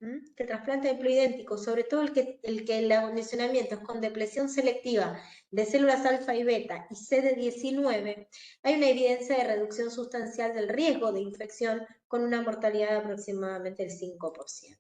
sobre todo el que el acondicionamiento es con depleción selectiva de células alfa y beta y CD19, hay una evidencia de reducción sustancial del riesgo de infección con una mortalidad de aproximadamente el 5%.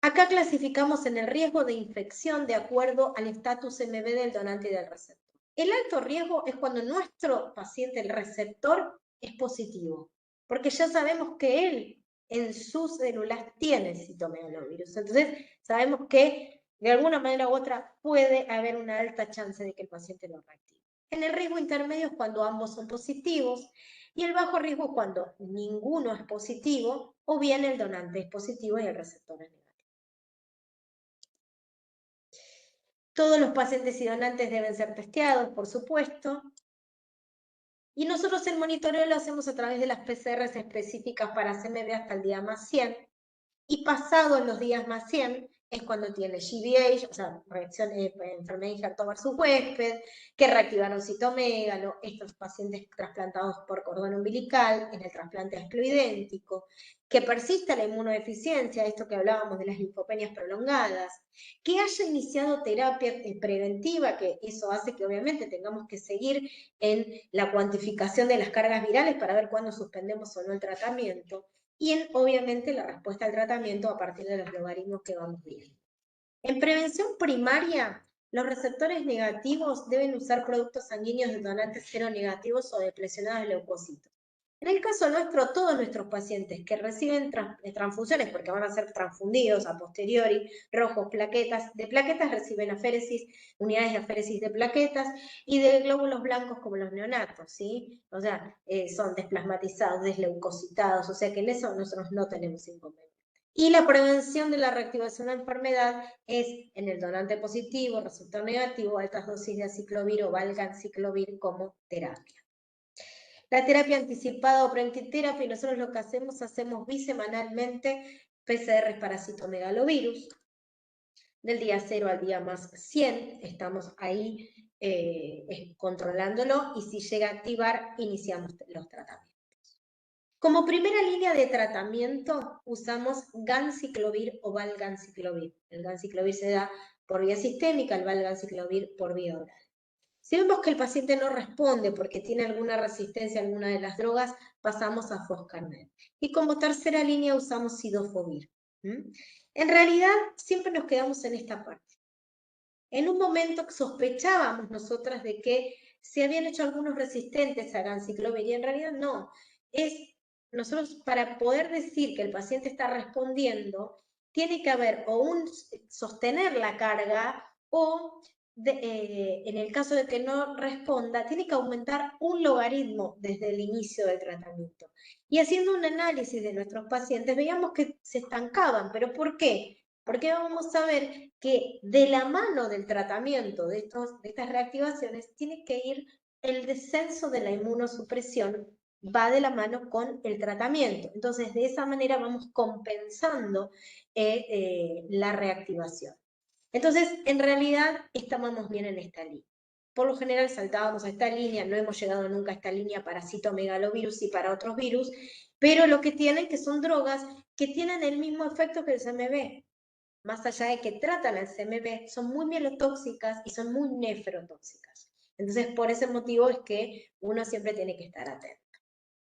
Acá clasificamos en el riesgo de infección de acuerdo al estatus MB del donante y del receptor. El alto riesgo es cuando nuestro paciente, el receptor, es positivo, porque ya sabemos que él en sus células tiene citomegalovirus. Entonces, sabemos que de alguna manera u otra puede haber una alta chance de que el paciente lo reactive. En el riesgo intermedio es cuando ambos son positivos y el bajo riesgo es cuando ninguno es positivo o bien el donante es positivo y el receptor es negativo. Todos los pacientes y donantes deben ser testeados, por supuesto. Y nosotros el monitoreo lo hacemos a través de las PCRs específicas para CMV hasta el día más 100. Y pasados los días más 100 es cuando tiene GVH, o sea, reacción enfermedad de injerto versus huésped, que reactivaron citomegalo, estos pacientes trasplantados por cordón umbilical, en el trasplante haploidéntico, que persista la inmunodeficiencia, esto que hablábamos de las linfopenias prolongadas, que haya iniciado terapia preventiva, que eso hace que obviamente tengamos que seguir en la cuantificación de las cargas virales para ver cuándo suspendemos o no el tratamiento, y obviamente la respuesta al tratamiento a partir de los logaritmos que vamos viendo. En prevención primaria, los receptores negativos deben usar productos sanguíneos de donantes cero negativos o deplecionados de leucocitos. En el caso nuestro, todos nuestros pacientes que reciben transfusiones, porque van a ser transfundidos a posteriori, rojos, plaquetas, de plaquetas reciben aféresis, unidades de aféresis de plaquetas, y de glóbulos blancos como los neonatos, ¿sí? O sea, son desplasmatizados, desleucocitados, o sea que en eso nosotros no tenemos inconveniente. Y la prevención de la reactivación de la enfermedad es en el donante positivo, resultado negativo, altas dosis de aciclovir o valganciclovir como terapia. La terapia anticipada o preantiterapia, nosotros lo que hacemos bisemanalmente PCRs para citomegalovirus. Del día 0 al día más 100, estamos ahí controlándolo y si llega a activar, iniciamos los tratamientos. Como primera línea de tratamiento usamos ganciclovir o valganciclovir. El ganciclovir se da por vía sistémica, el valganciclovir por vía oral. Si vemos que el paciente no responde porque tiene alguna resistencia a alguna de las drogas, pasamos a Foscarnet. Y como tercera línea usamos Cidofovir. En realidad, siempre nos quedamos en esta parte. En un momento sospechábamos nosotras de que se habían hecho algunos resistentes a ganciclovir y en realidad no. Nosotros para poder decir que el paciente está respondiendo, tiene que haber o sostener la carga o en el caso de que no responda, tiene que aumentar un logaritmo desde el inicio del tratamiento. Y haciendo un análisis de nuestros pacientes, veíamos que se estancaban. ¿Pero por qué? Porque vamos a ver que de la mano del tratamiento de estas reactivaciones tiene que ir el descenso de la inmunosupresión, va de la mano con el tratamiento. Entonces, de esa manera vamos compensando la reactivación. Entonces, en realidad, estábamos bien en esta línea. Por lo general saltábamos a esta línea, no hemos llegado nunca a esta línea para citomegalovirus y para otros virus, pero lo que tienen que son drogas que tienen el mismo efecto que el CMV. Más allá de que tratan el CMV, son muy mielotóxicas y son muy nefrotóxicas. Entonces, por ese motivo es que uno siempre tiene que estar atento.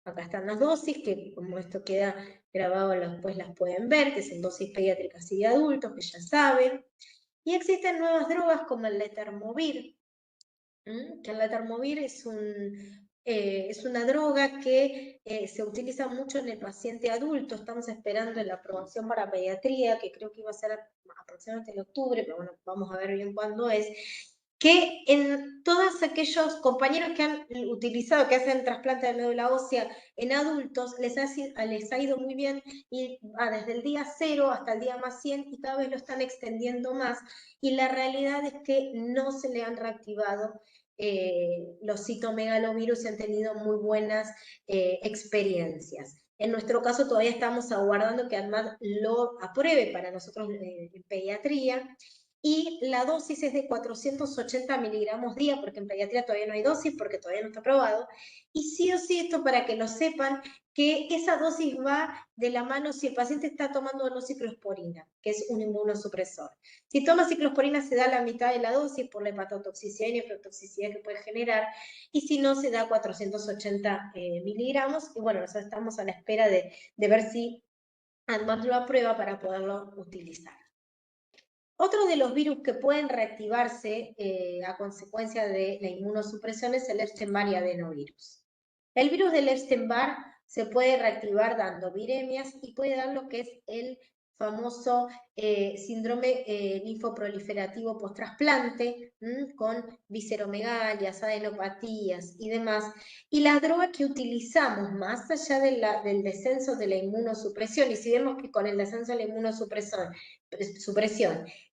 Acá están las dosis, que como esto queda grabado, después las pueden ver, que son dosis pediátricas y de adultos, que ya saben. Y existen nuevas drogas como el letermovir, que el letermovir es una droga que se utiliza mucho en el paciente adulto. Estamos esperando la aprobación para pediatría, que creo que iba a ser aproximadamente en octubre, pero bueno, vamos a ver bien cuándo es. Que en todos aquellos compañeros que han utilizado, que hacen trasplante de médula ósea en adultos, les ha ido muy bien y va desde el día 0 hasta el día más 100 y cada vez lo están extendiendo más. Y la realidad es que no se le han reactivado los citomegalovirus y han tenido muy buenas experiencias. En nuestro caso todavía estamos aguardando que ANMAT lo apruebe para nosotros en pediatría. Y la dosis es de 480 miligramos día, porque en pediatría todavía no hay dosis, porque todavía no está aprobado. Y sí o sí, esto para que lo sepan, que esa dosis va de la mano si el paciente está tomando no ciclosporina, que es un inmunosupresor. Si toma ciclosporina se da la mitad de la dosis por la hepatotoxicidad y nefrotoxicidad que puede generar, y si no se da 480 miligramos. Y bueno, nosotros estamos a la espera de ver si ANMAT lo aprueba para poderlo utilizar. Otro de los virus que pueden reactivarse a consecuencia de la inmunosupresión es el Epstein-Barr y adenovirus. El virus del Epstein-Barr se puede reactivar dando viremias y puede dar lo que es el famoso síndrome linfoproliferativo post-trasplante, con visceromegalias, adenopatías y demás. Y la droga que utilizamos, más allá del descenso de la inmunosupresión, y si vemos que con el descenso de la inmunosupresión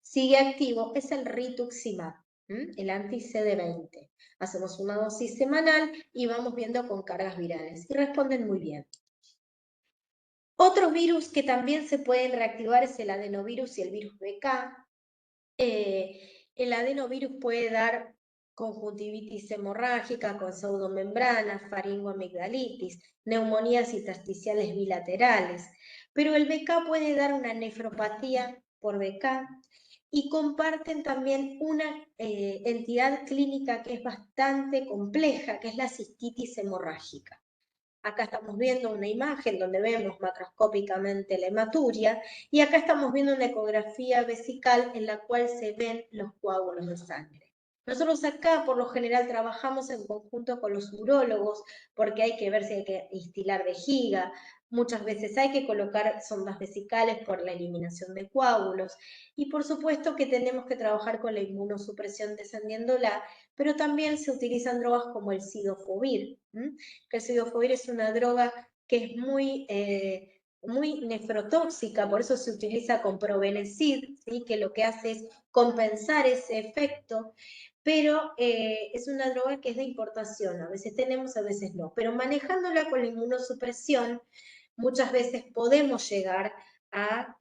sigue activo, es el rituximab, el anti-CD20. Hacemos una dosis semanal y vamos viendo con cargas virales y responden muy bien. Otros virus que también se pueden reactivar es el adenovirus y el virus BK. El adenovirus puede dar conjuntivitis hemorrágica con pseudomembranas, faringoamigdalitis, neumonías intersticiales bilaterales, pero el BK puede dar una nefropatía por BK y comparten también una entidad clínica que es bastante compleja, que es la cistitis hemorrágica. Acá estamos viendo una imagen donde vemos macroscópicamente la hematuria y acá estamos viendo una ecografía vesical en la cual se ven los coágulos de sangre. Nosotros acá por lo general trabajamos en conjunto con los urólogos porque hay que ver si hay que instilar vejiga, muchas veces hay que colocar sondas vesicales por la eliminación de coágulos y por supuesto que tenemos que trabajar con la inmunosupresión descendiéndola, pero también se utilizan drogas como el cidofovir, que el cidofovir es una droga que es muy muy nefrotóxica, por eso se utiliza con Probenecid, ¿sí? Que lo que hace es compensar ese efecto, pero es una droga que es de importación, a veces tenemos, a veces no, pero manejándola con la inmunosupresión, muchas veces podemos llegar a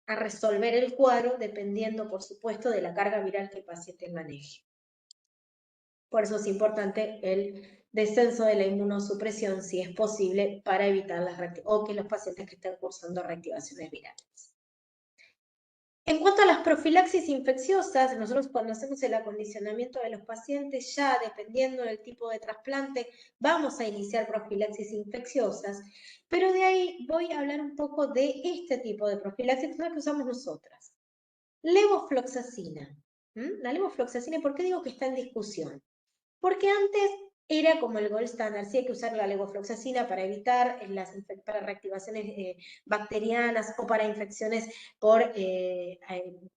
resolver el cuadro, dependiendo, por supuesto, de la carga viral que el paciente maneje. Por eso es importante el descenso de la inmunosupresión, si es posible, para evitar las o que los pacientes que estén cursando reactivaciones virales. En cuanto a las profilaxis infecciosas, nosotros cuando hacemos el acondicionamiento de los pacientes, ya dependiendo del tipo de trasplante, vamos a iniciar profilaxis infecciosas, pero de ahí voy a hablar un poco de este tipo de profilaxis que usamos nosotras. Levofloxacina. La levofloxacina, ¿por qué digo que está en discusión? Porque antes era como el gold standard, sí hay que usar la levofloxacina para evitar para reactivaciones bacterianas o para infecciones por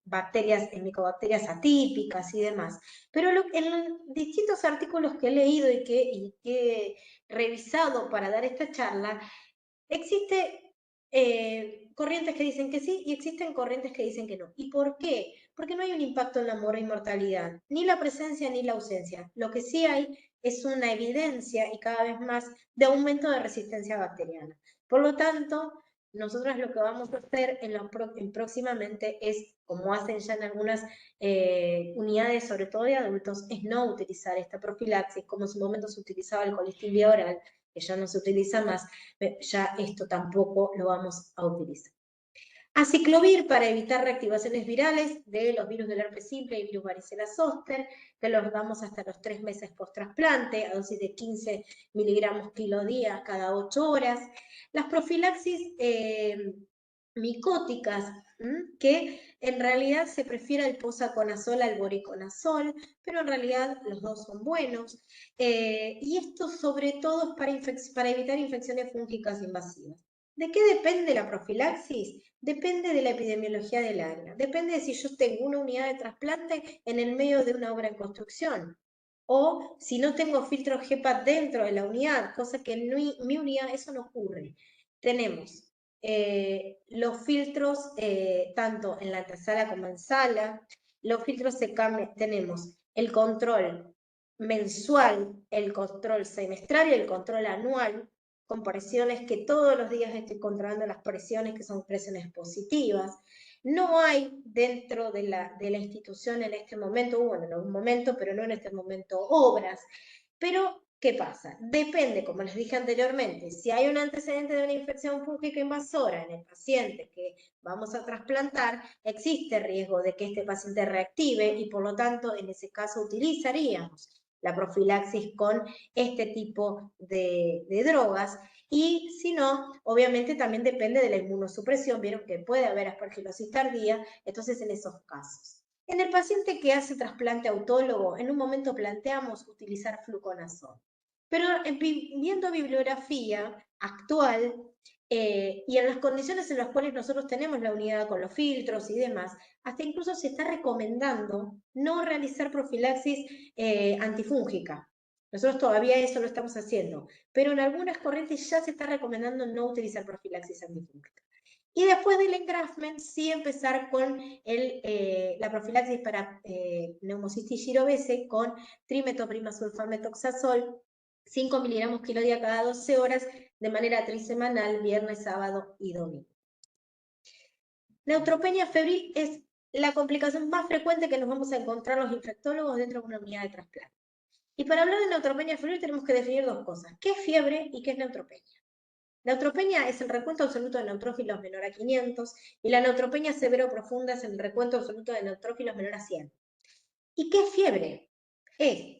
bacterias, micobacterias atípicas y demás. Pero en distintos artículos que he leído y que he revisado para dar esta charla, existe corrientes que dicen que sí y existen corrientes que dicen que no. ¿Y por qué? Porque no hay un impacto en la mortalidad, ni la presencia ni la ausencia. Lo que sí hay es una evidencia y cada vez más de aumento de resistencia bacteriana. Por lo tanto, nosotros lo que vamos a hacer próximamente es, como hacen ya en algunas unidades, sobre todo de adultos, es no utilizar esta profilaxis, como en su momento se utilizaba el colistin vía oral, que ya no se utiliza más, ya esto tampoco lo vamos a utilizar. Aciclovir para evitar reactivaciones virales de los virus del herpes simple y virus varicela zoster, que los damos hasta los 3 meses post-trasplante, a dosis de 15 miligramos kilo día cada 8 horas. Las profilaxis micóticas, que en realidad se prefiere el posaconazol al voriconazol, pero en realidad los dos son buenos. Y esto sobre todo es para evitar infecciones fúngicas invasivas. ¿De qué depende la profilaxis? Depende de la epidemiología del área. Depende de si yo tengo una unidad de trasplante en el medio de una obra en construcción. O si no tengo filtro GEPA dentro de la unidad, cosa que en mi unidad eso no ocurre. Tenemos los filtros tanto en la antesala como en sala. Los filtros se cambian. Tenemos el control mensual, el control semestral y el control anual, con presiones que todos los días estoy controlando las presiones que son presiones positivas. No hay dentro de la institución en este momento, bueno, en algún momento, pero no en este momento, obras. Pero, ¿qué pasa? Depende, como les dije anteriormente, si hay un antecedente de una infección fúngica invasora en el paciente que vamos a trasplantar, existe riesgo de que este paciente reactive y por lo tanto en ese caso utilizaríamos la profilaxis con este tipo de drogas. Y si no, obviamente también depende de la inmunosupresión. Vieron que puede haber aspergilosis tardía, entonces en esos casos. En el paciente que hace trasplante autólogo, en un momento planteamos utilizar fluconazol. Pero viendo bibliografía actual y en las condiciones en las cuales nosotros tenemos la unidad con los filtros y demás, hasta incluso se está recomendando no realizar profilaxis antifúngica. Nosotros todavía eso lo estamos haciendo, pero en algunas corrientes ya se está recomendando no utilizar profilaxis antifúngica. Y después del engraftment, sí empezar con la profilaxis para neumocistis girovese con trimetoprimasulfametoxazol, 5 miligramos kilo día cada 12 horas, de manera trisemanal, viernes, sábado y domingo. Neutropenia febril es la complicación más frecuente que nos vamos a encontrar los infectólogos dentro de una unidad de trasplante. Y para hablar de neutropenia febril tenemos que definir dos cosas: ¿qué es fiebre y qué es neutropenia? Neutropenia es el recuento absoluto de neutrófilos menor a 500 y la neutropenia severo profunda es el recuento absoluto de neutrófilos menor a 100. ¿Y qué es fiebre? Es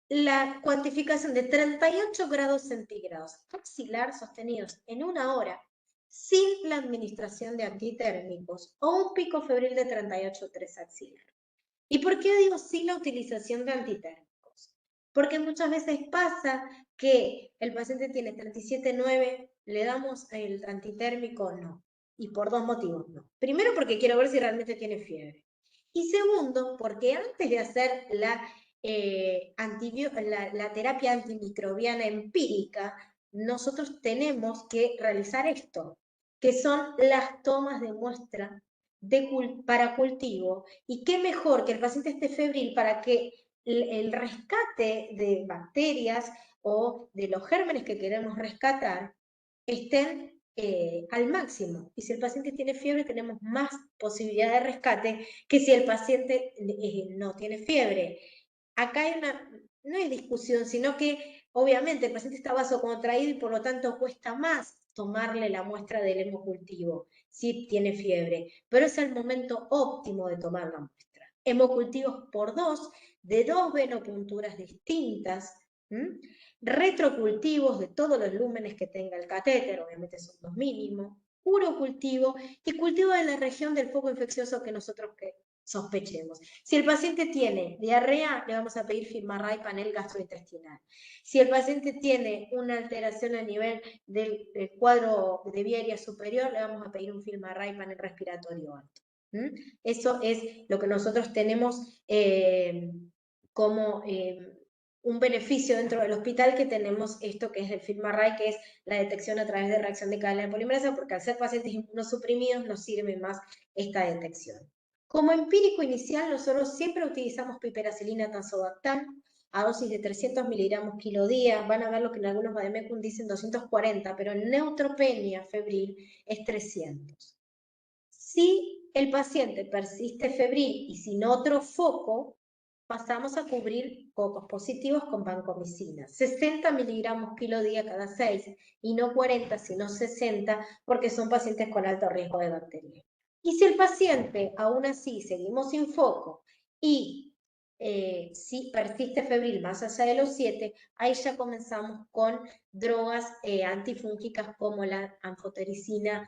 la cuantificación de 38 grados centígrados axilar sostenidos en una hora sin la administración de antitérmicos o un pico febril de 38,3 axilar. ¿Y por qué digo sin la utilización de antitérmicos? Porque muchas veces pasa que el paciente tiene 37,9, le damos el antitérmico, no. Y por dos motivos, no. Primero, porque quiero ver si realmente tiene fiebre. Y segundo, porque antes de hacer la terapia antimicrobiana empírica, nosotros tenemos que realizar esto, que son las tomas de muestra para cultivo. Y qué mejor que el paciente esté febril para que el rescate de bacterias o de los gérmenes que queremos rescatar estén al máximo. Y si el paciente tiene fiebre, tenemos más posibilidad de rescate que si el paciente no tiene fiebre. Acá hay no es discusión, sino que obviamente el paciente está vasocontraído y por lo tanto cuesta más tomarle la muestra del hemocultivo si tiene fiebre, pero es el momento óptimo de tomar la muestra. Hemocultivos por 2, de 2 venopunturas distintas, retrocultivos de todos los lúmenes que tenga el catéter, obviamente son 2 mínimos, urocultivo y cultivo de la región del foco infeccioso que nosotros sospechemos. Si el paciente tiene diarrea, le vamos a pedir FilmArray panel gastrointestinal. Si el paciente tiene una alteración a nivel del cuadro de vía aérea superior, le vamos a pedir un FilmArray panel respiratorio alto. Eso es lo que nosotros tenemos como un beneficio dentro del hospital, que tenemos esto que es el FilmArray, que es la detección a través de reacción de cadena de polimerasa, porque al ser pacientes inmunosuprimidos nos sirve más esta detección. Como empírico inicial, nosotros siempre utilizamos piperacilina tazobactam a dosis de 300 miligramos kilo día. Van a ver lo que en algunos vademecum dicen 240, pero en neutropenia febril es 300. Si el paciente persiste febril y sin otro foco, pasamos a cubrir focos positivos con vancomicina. 60 miligramos kilo día cada 6, y no 40, sino 60, porque son pacientes con alto riesgo de bacteria. Y si el paciente, aún así, seguimos sin foco y si persiste febril más allá de los 7, ahí ya comenzamos con drogas antifúngicas como la anfotericina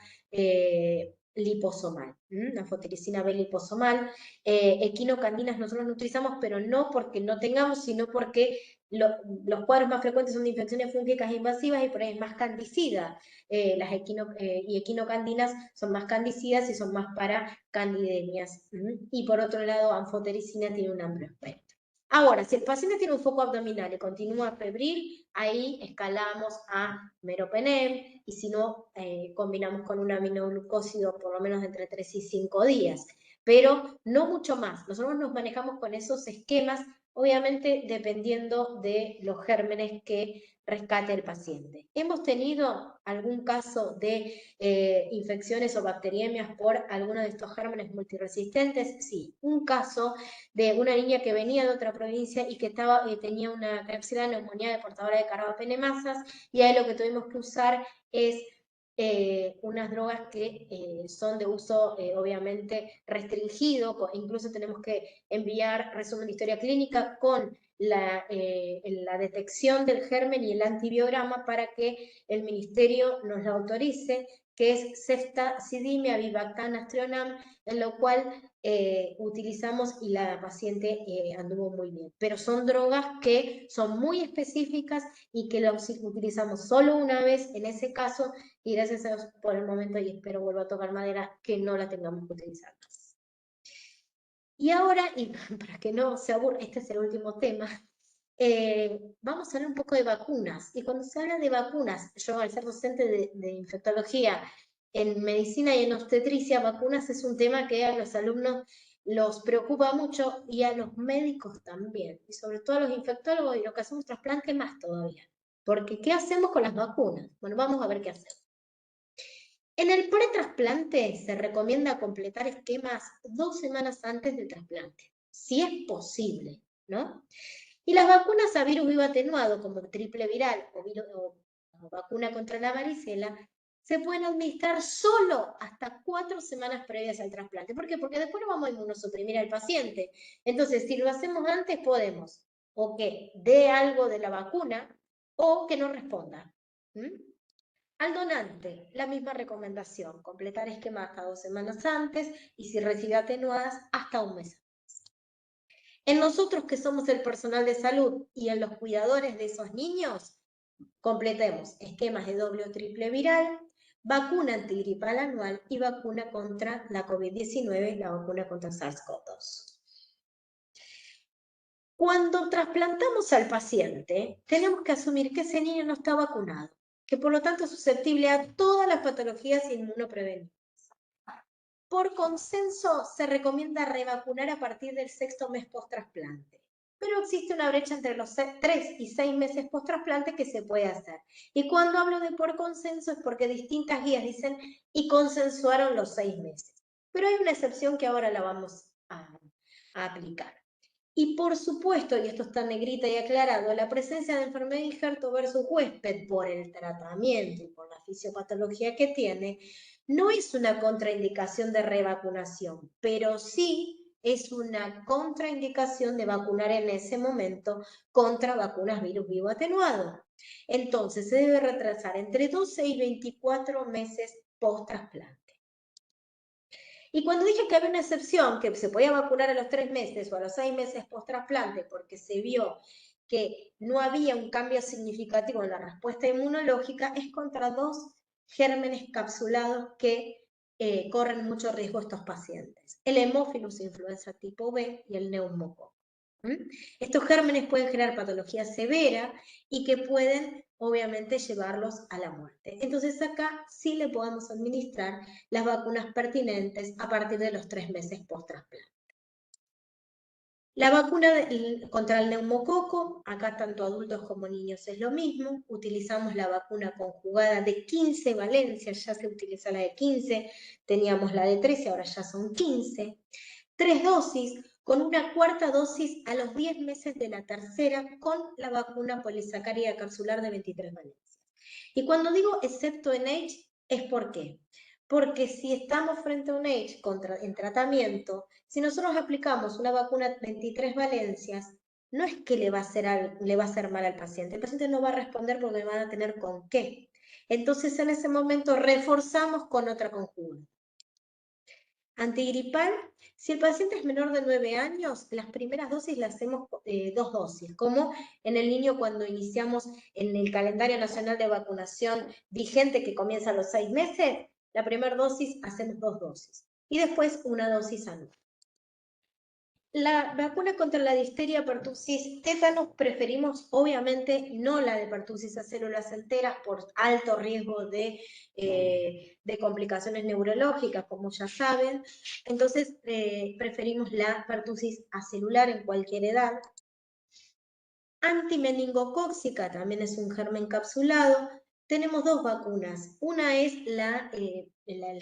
liposomal, anfotericina B liposomal. Equinocandinas nosotros no utilizamos, pero no porque no tengamos, sino porque los cuadros más frecuentes son de infecciones fúngicas invasivas y por ahí es más candicida. Y equinocandinas son más candicidas y son más para candidemias. Y por otro lado, anfotericina tiene un amplio espectro. Ahora, si el paciente tiene un foco abdominal y continúa febril, ahí escalamos a meropenem, y si no, combinamos con un aminoglucósido por lo menos entre 3 y 5 días. Pero no mucho más. Nosotros nos manejamos con esos esquemas, obviamente dependiendo de los gérmenes que rescate el paciente. ¿Hemos tenido algún caso de infecciones o bacteriemias por alguno de estos gérmenes multiresistentes? Sí, un caso de una niña que venía de otra provincia y que tenía una Klebsiella pneumoniae portadora de carbapenemasas, y ahí lo que tuvimos que usar es unas drogas que son de uso obviamente restringido, incluso tenemos que enviar resumen de historia clínica con la detección del germen y el antibiograma para que el ministerio nos lo autorice, que es ceftazidimia, vivactam, astrionam, en lo cual utilizamos y la paciente anduvo muy bien. Pero son drogas que son muy específicas y que las utilizamos solo una vez en ese caso, y gracias a Dios por el momento, y espero vuelva a tocar madera, que no la tengamos que utilizar más. Y ahora, y para que no se aburra, este es el último tema, vamos a hablar un poco de vacunas. Y cuando se habla de vacunas, yo al ser docente de infectología en medicina y en obstetricia, vacunas es un tema que a los alumnos los preocupa mucho y a los médicos también, y sobre todo a los infectólogos y los que hacemos trasplante más todavía. Porque, ¿qué hacemos con las vacunas? Bueno, vamos a ver qué hacemos. En el pretrasplante se recomienda completar esquemas 2 semanas antes del trasplante, si es posible, ¿no? Y las vacunas a virus vivo atenuado, como triple viral o vacuna contra la varicela, se pueden administrar solo hasta 4 semanas previas al trasplante. ¿Por qué? Porque después no vamos a inmunosuprimir al paciente. Entonces, si lo hacemos antes, podemos o que dé algo de la vacuna o que no responda. Al donante, la misma recomendación, completar esquema hasta 2 semanas antes, y si recibe atenuadas, hasta 1 mes. En nosotros que somos el personal de salud y en los cuidadores de esos niños, completemos esquemas de doble o triple viral, vacuna antigripal anual y vacuna contra la COVID-19, la vacuna contra SARS-CoV-2. Cuando trasplantamos al paciente, tenemos que asumir que ese niño no está vacunado. que por lo tanto es susceptible a todas las patologías inmunoprevenibles. Por consenso, se recomienda revacunar a partir del 6º mes post-trasplante, pero existe una brecha entre los 3 y 6 meses post-trasplante que se puede hacer. Y cuando hablo de por consenso es porque distintas guías dicen y consensuaron los 6 meses. Pero hay una excepción que ahora la vamos a aplicar. Y por supuesto, y esto está negrita y aclarado, la presencia de enfermedad de injerto versus huésped por el tratamiento y por la fisiopatología que tiene, no es una contraindicación de revacunación, pero sí es una contraindicación de vacunar en ese momento contra vacunas virus vivo atenuado. Entonces, se debe retrasar entre 12 y 24 meses post-trasplante. Y cuando dije que había una excepción, que se podía vacunar a los 3 meses o a los 6 meses post-trasplante porque se vio que no había un cambio significativo en la respuesta inmunológica, es contra 2 gérmenes capsulados que corren mucho riesgo estos pacientes. El Haemophilus influenza tipo B y el neumococo. Estos gérmenes pueden generar patología severa y que pueden, obviamente, llevarlos a la muerte. Entonces acá sí le podemos administrar las vacunas pertinentes a partir de los 3 meses post-trasplante. La vacuna contra el neumococo, acá tanto adultos como niños es lo mismo. Utilizamos la vacuna conjugada de 15 valencias, ya se utiliza la de 15, teníamos la de 13, ahora ya son 15. 3 dosis, con una 4ª dosis a los 10 meses de la tercera con la vacuna polisacárida capsular de 23 valencias. Y cuando digo excepto en H, es ¿por qué? Porque si estamos frente a un H en tratamiento, si nosotros aplicamos una vacuna 23 valencias, no es que le va a hacer mal al paciente. El paciente no va a responder porque van a tener con qué. Entonces, en ese momento, reforzamos con otra conjugada. Antigripal, si el paciente es menor de 9 años, las primeras dosis las hacemos 2 dosis, como en el niño cuando iniciamos en el calendario nacional de vacunación vigente que comienza a los 6 meses, la primera dosis hacemos 2 dosis y después una dosis anual. La vacuna contra la difteria, pertussis, tétanos preferimos obviamente no la de pertussis a células enteras por alto riesgo de complicaciones neurológicas, como ya saben. Entonces preferimos la pertussis acelular en cualquier edad. Antimeningocóxica también es un germen encapsulado. Tenemos 2 vacunas. Una es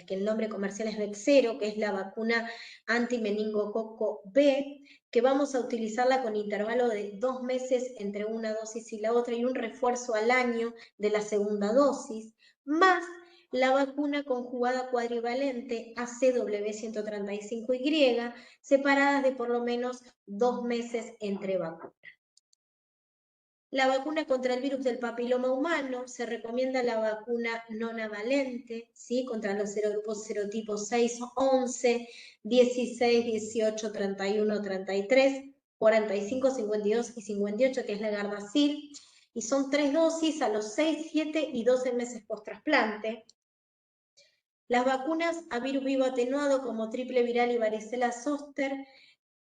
que el nombre comercial es Bexero, que es la vacuna antimeningococo B, que vamos a utilizarla con intervalo de 2 meses entre una dosis y la otra y un refuerzo al año de la segunda dosis, más la vacuna conjugada cuadrivalente ACW135Y, separadas de por lo menos 2 meses entre vacunas. La vacuna contra el virus del papiloma humano, se recomienda la vacuna nonavalente, ¿sí? Contra los serogrupos serotipos 6, 11, 16, 18, 31, 33, 45, 52 y 58, que es la Gardasil, y son 3 dosis a los 6, 7 y 12 meses post-trasplante. Las vacunas a virus vivo atenuado como triple viral y varicela zoster,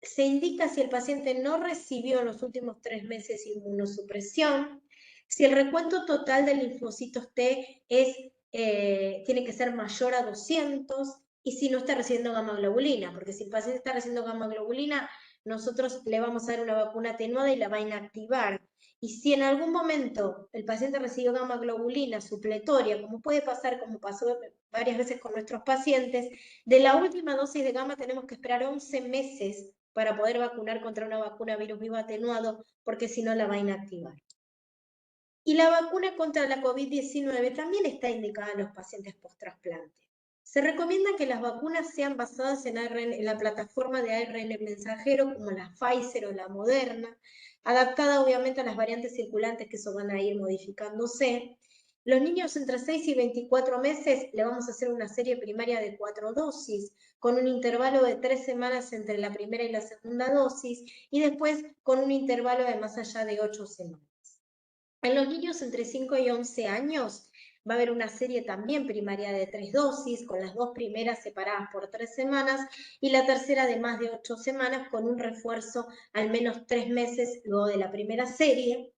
se indica si el paciente no recibió en los últimos 3 meses inmunosupresión, si el recuento total de linfocitos T tiene que ser mayor a 200 y si no está recibiendo gamma globulina, porque si el paciente está recibiendo gamma globulina, nosotros le vamos a dar una vacuna atenuada y la va a inactivar. Y si en algún momento el paciente recibió gamma globulina supletoria, como puede pasar, como pasó varias veces con nuestros pacientes, de la última dosis de gamma tenemos que esperar 11 meses para poder vacunar contra una vacuna virus vivo atenuado, porque si no la va a inactivar. Y la vacuna contra la COVID-19 también está indicada en los pacientes post-trasplante. Se recomienda que las vacunas sean basadas en la plataforma de ARN mensajero, como la Pfizer o la Moderna, adaptada obviamente a las variantes circulantes que eso van a ir modificándose. Los niños entre 6 y 24 meses le vamos a hacer una serie primaria de 4 dosis, con un intervalo de 3 semanas entre la primera y la segunda dosis, y después con un intervalo de más allá de 8 semanas. En los niños entre 5 y 11 años va a haber una serie también primaria de 3 dosis, con las 2 primeras separadas por 3 semanas y la tercera de más de 8 semanas con un refuerzo al menos 3 meses luego de la primera serie.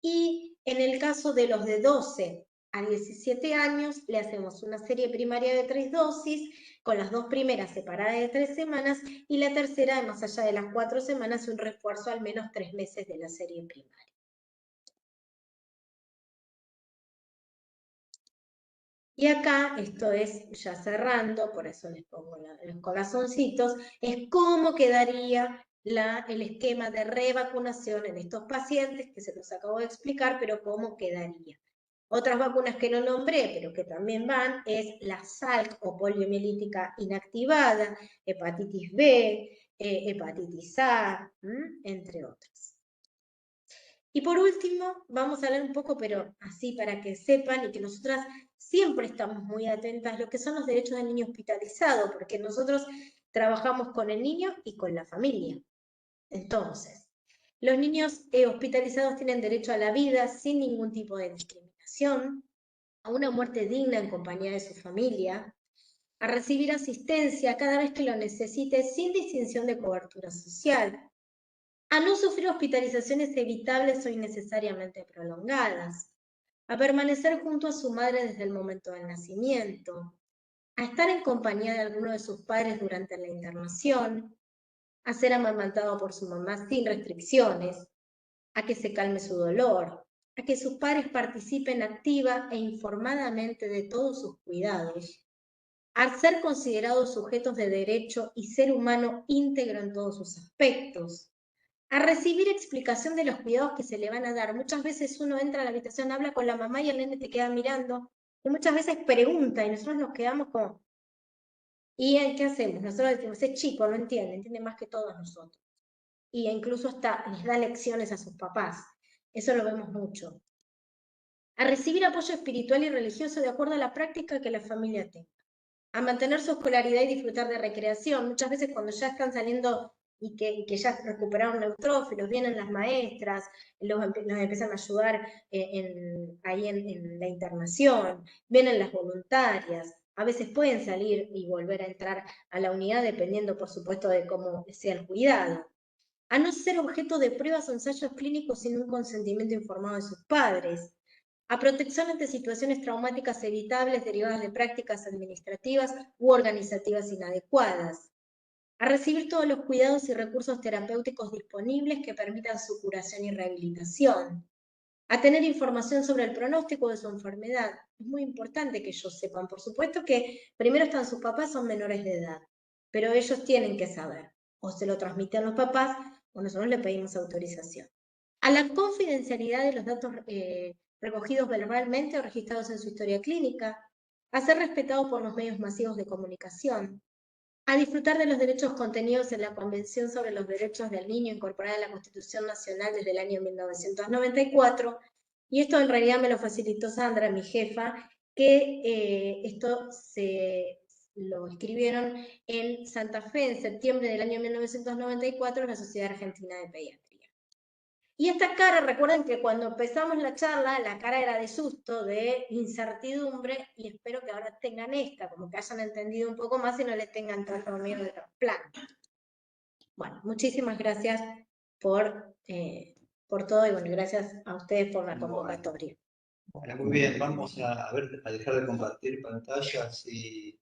Y en el caso de los de 12 a 17 años le hacemos una serie primaria de 3 dosis, con las 2 primeras separadas de 3 semanas y la tercera, más allá de las 4 semanas, un refuerzo al menos 3 meses de la serie primaria. Y acá, esto es ya cerrando, por eso les pongo los corazoncitos, es cómo quedaría el esquema de revacunación en estos pacientes, que se los acabo de explicar, pero cómo quedaría. Otras vacunas que no nombré, pero que también van, es la SALC o poliomielítica inactivada, hepatitis B, hepatitis A, entre otras. Y por último, vamos a hablar un poco, pero así para que sepan y que nosotras siempre estamos muy atentas a lo que son los derechos del niño hospitalizado, porque nosotros trabajamos con el niño y con la familia. Entonces, los niños hospitalizados tienen derecho a la vida sin ningún tipo de discriminación, a una muerte digna en compañía de su familia, a recibir asistencia cada vez que lo necesite sin distinción de cobertura social, a no sufrir hospitalizaciones evitables o innecesariamente prolongadas, a permanecer junto a su madre desde el momento del nacimiento, a estar en compañía de alguno de sus padres durante la internación, a ser amamantado por su mamá sin restricciones, a que se calme su dolor, a que sus padres participen activa e informadamente de todos sus cuidados, a ser considerados sujetos de derecho y ser humano íntegro en todos sus aspectos, a recibir explicación de los cuidados que se le van a dar. Muchas veces uno entra a la habitación, habla con la mamá y el nene te queda mirando, y muchas veces pregunta y nosotros nos quedamos como, ¿y qué hacemos? Nosotros decimos, es chico, no entiende más que todos nosotros. Y incluso hasta les da lecciones a sus papás. Eso lo vemos mucho. A recibir apoyo espiritual y religioso de acuerdo a la práctica que la familia tenga. A mantener su escolaridad y disfrutar de recreación. Muchas veces cuando ya están saliendo y que ya recuperaron neutrófilos, vienen las maestras, nos empiezan a ayudar ahí en la internación, vienen las voluntarias, a veces pueden salir y volver a entrar a la unidad dependiendo, por supuesto, de cómo sea el cuidado. A no ser objeto de pruebas o ensayos clínicos sin un consentimiento informado de sus padres, a protección ante situaciones traumáticas evitables derivadas de prácticas administrativas u organizativas inadecuadas, a recibir todos los cuidados y recursos terapéuticos disponibles que permitan su curación y rehabilitación, a tener información sobre el pronóstico de su enfermedad. Es muy importante que ellos sepan, por supuesto que primero están sus papás, son menores de edad, pero ellos tienen que saber, o se lo transmiten los papás, o nosotros le pedimos autorización. A la confidencialidad de los datos recogidos verbalmente o registrados en su historia clínica, a ser respetados por los medios masivos de comunicación, a disfrutar de los derechos contenidos en la Convención sobre los Derechos del Niño incorporada en la Constitución Nacional desde el año 1994, y esto en realidad me lo facilitó Sandra, mi jefa, que esto lo escribieron en Santa Fe en septiembre del año 1994 en la Sociedad Argentina de Pediatría. Y esta cara, recuerden que cuando empezamos la charla, la cara era de susto, de incertidumbre, y espero que ahora tengan esta, como que hayan entendido un poco más y no les tengan tanto miedo de trasplante. Bueno, muchísimas gracias por todo, y bueno, gracias a ustedes por la convocatoria. Bueno, muy bien, vamos a dejar de compartir pantallas y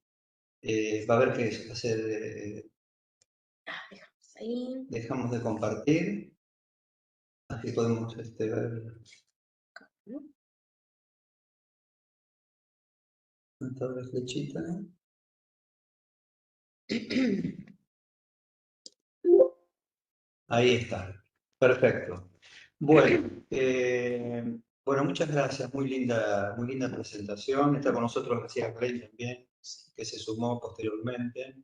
va a haber que hacer... Dejamos ahí. Dejamos de compartir. Así podemos ver. La flechita. Ahí está. Perfecto. Bueno, bueno, muchas gracias. Muy linda presentación. Está con nosotros García Rey también, que se sumó posteriormente.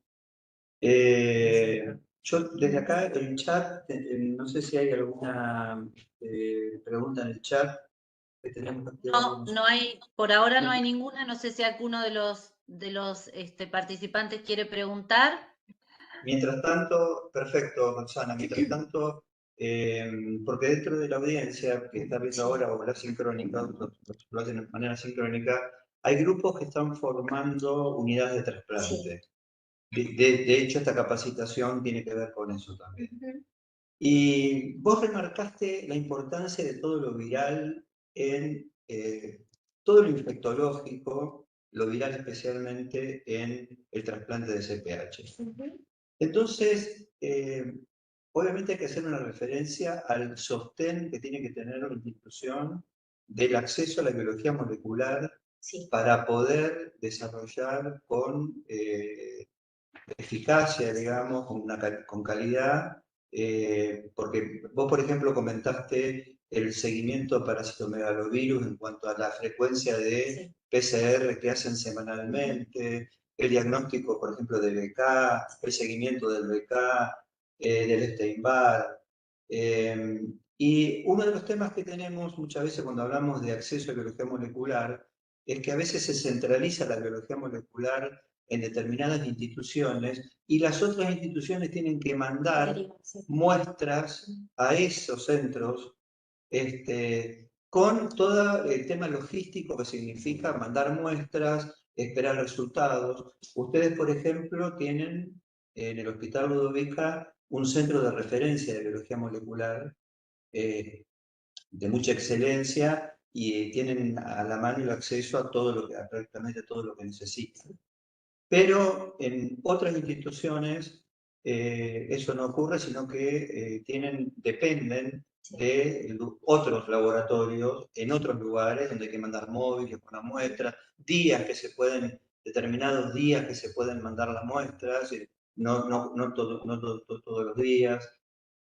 Yo desde acá en el chat, no sé si hay alguna pregunta en el chat. No hay, por ahora no hay ninguna, no sé si alguno de los participantes quiere preguntar. Mientras tanto, perfecto, Roxana, mientras tanto, porque dentro de la audiencia que está viendo ahora o la sincrónica, lo hacen de manera sincrónica, hay grupos que están formando unidades de trasplante. De hecho, esta capacitación tiene que ver con eso también. Y vos remarcaste la importancia de todo lo viral en todo lo infectológico, lo viral especialmente en el trasplante de CPH. Entonces, obviamente hay que hacer una referencia al sostén que tiene que tener una institución del acceso a la biología molecular para poder desarrollar con eficacia, digamos, con calidad, porque vos, por ejemplo, comentaste el seguimiento para citomegalovirus en cuanto a la frecuencia de PCR que hacen semanalmente, el diagnóstico, por ejemplo, de BK, el seguimiento del BK, del Epstein-Barr. Y uno de los temas que tenemos muchas veces cuando hablamos de acceso a biología molecular es que a veces se centraliza la biología molecular en determinadas instituciones y las otras instituciones tienen que mandar muestras a esos centros con todo el tema logístico que significa mandar muestras, esperar resultados. Ustedes, por ejemplo, tienen en el Hospital Ludovica un centro de referencia de biología molecular de mucha excelencia y tienen a la mano el acceso a todo lo que, a prácticamente todo lo que necesitan. Pero en otras instituciones eso no ocurre, sino que dependen de otros laboratorios en otros lugares donde hay que mandar móviles con la muestra, determinados días que se pueden mandar las muestras, no todos los días.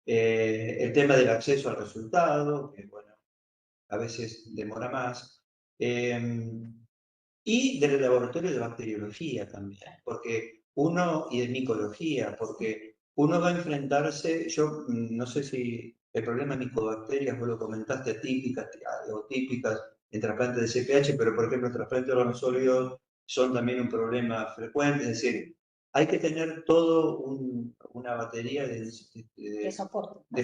El tema del acceso al resultado, que bueno, a veces demora más. Y del laboratorio de bacteriología también, y de micología, porque uno va a enfrentarse, yo no sé si el problema de micobacterias, vos lo comentaste, atípicas o típicas en trasplantes de CPH, pero por ejemplo en trasplantes de órganos sólidos son también un problema frecuente, es decir, hay que tener todo una batería de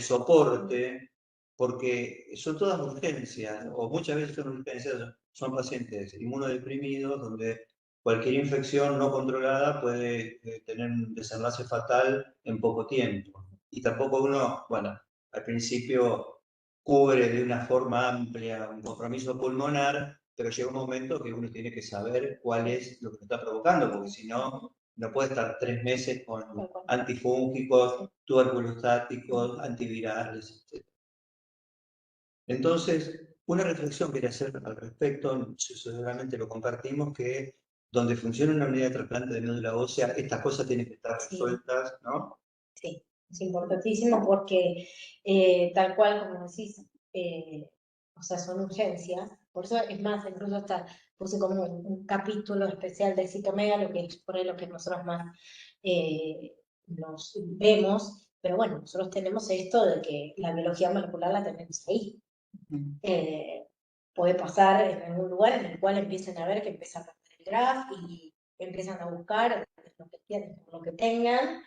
soporte, porque son todas urgencias, o muchas veces son urgencias, son pacientes inmunodeprimidos donde cualquier infección no controlada puede tener un desenlace fatal en poco tiempo. Y tampoco uno, bueno, al principio cubre de una forma amplia un compromiso pulmonar, pero llega un momento que uno tiene que saber cuál es lo que lo está provocando, porque si no, no puede estar 3 meses con antifúngicos, tuberculostáticos, antivirales, etc. Entonces, una reflexión quería hacer al respecto, seguramente lo compartimos, que donde funciona una unidad de trasplante de médula ósea, estas cosas tienen que estar resueltas, ¿no? Sí, es importantísimo porque tal cual como decís, o sea, son urgencias. Por eso, es más, incluso hasta puse como un capítulo especial de citomegalo, que es por ahí lo que nosotros más nos vemos, pero bueno, nosotros tenemos esto de que la biología molecular la tenemos ahí. Puede pasar en algún lugar en el cual empiecen a ver que empiezan a perder el graph y empiezan a buscar lo que tengan,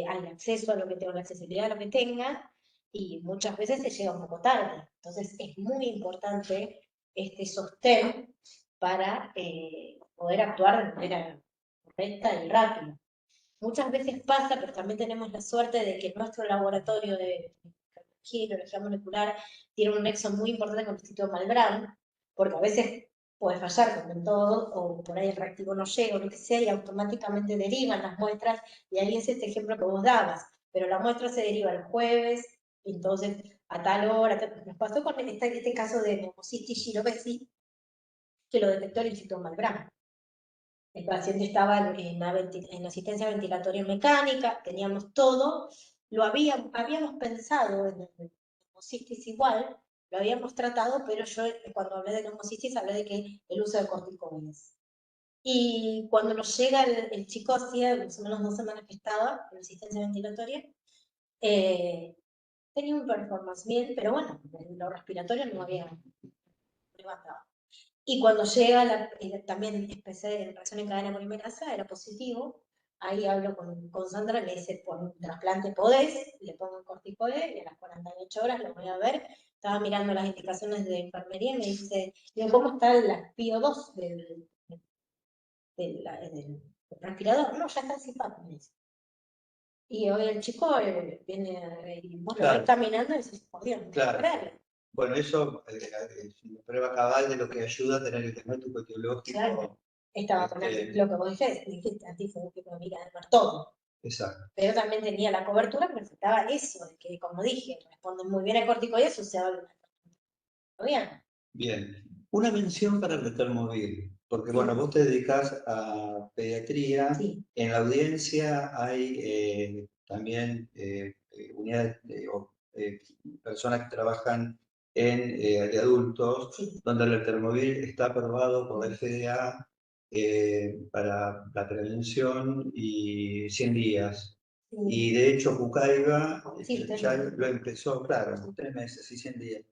al acceso a lo que tengan, la accesibilidad a lo que tengan, y muchas veces se llega un poco tarde. Entonces es muy importante este sostén para poder actuar de manera correcta y rápida. Muchas veces pasa, pero también tenemos la suerte de que nuestro laboratorio de biología molecular tiene un nexo muy importante con el Instituto Malbrán, porque a veces puede fallar como en todo, o por ahí el reactivo no llega, o lo que sea, y automáticamente derivan las muestras, y ahí es este ejemplo que vos dabas, pero la muestra se deriva el jueves, entonces a tal hora, nos pasó con este caso de neumocistis girovesi, que lo detectó el Instituto Malbrán. El paciente estaba en asistencia ventilatoria mecánica, teníamos todo, habíamos pensado en el neumocitis igual, lo habíamos tratado, pero yo cuando hablé de neumocitis hablé de que el uso de corticoides. Y cuando nos llega el chico, hacía más o menos 2 semanas que estaba en asistencia ventilatoria, tenía un performance bien, pero bueno, en lo respiratorio no había levantado. Y cuando llega, también empecé en reacción en cadena polimerasa, era positivo. Ahí hablo con Sandra, le dice, por un trasplante podés, le pongo un corticoide y a las 48 horas lo voy a ver. Estaba mirando las indicaciones de enfermería y me dice, ¿cómo está la PO2 del respirador? No, ya está en CPAP, me dice. Y hoy el chico viene, y vos lo ves caminando y dices, por Dios, no puedo creerlo. Bueno, eso es una prueba cabal de lo que ayuda a tener el diagnóstico etiológico. Claro. Estaba con lo que vos dijiste, antifobica, todo. Exacto. Pero también tenía la cobertura que presentaba eso, de que, como dije, responden muy bien a corticoides asociado a bien. Bien. Una mención para el retermovir, porque Sí. bueno, vos te dedicás a pediatría. Sí. En la audiencia hay también unidades o personas que trabajan de adultos, Sí. donde el retermovir está aprobado por la FDA para la prevención y 100 días. Sí. Y de hecho, Pucaiba Sí, ya lo empezó, claro, 3 meses y 100 días.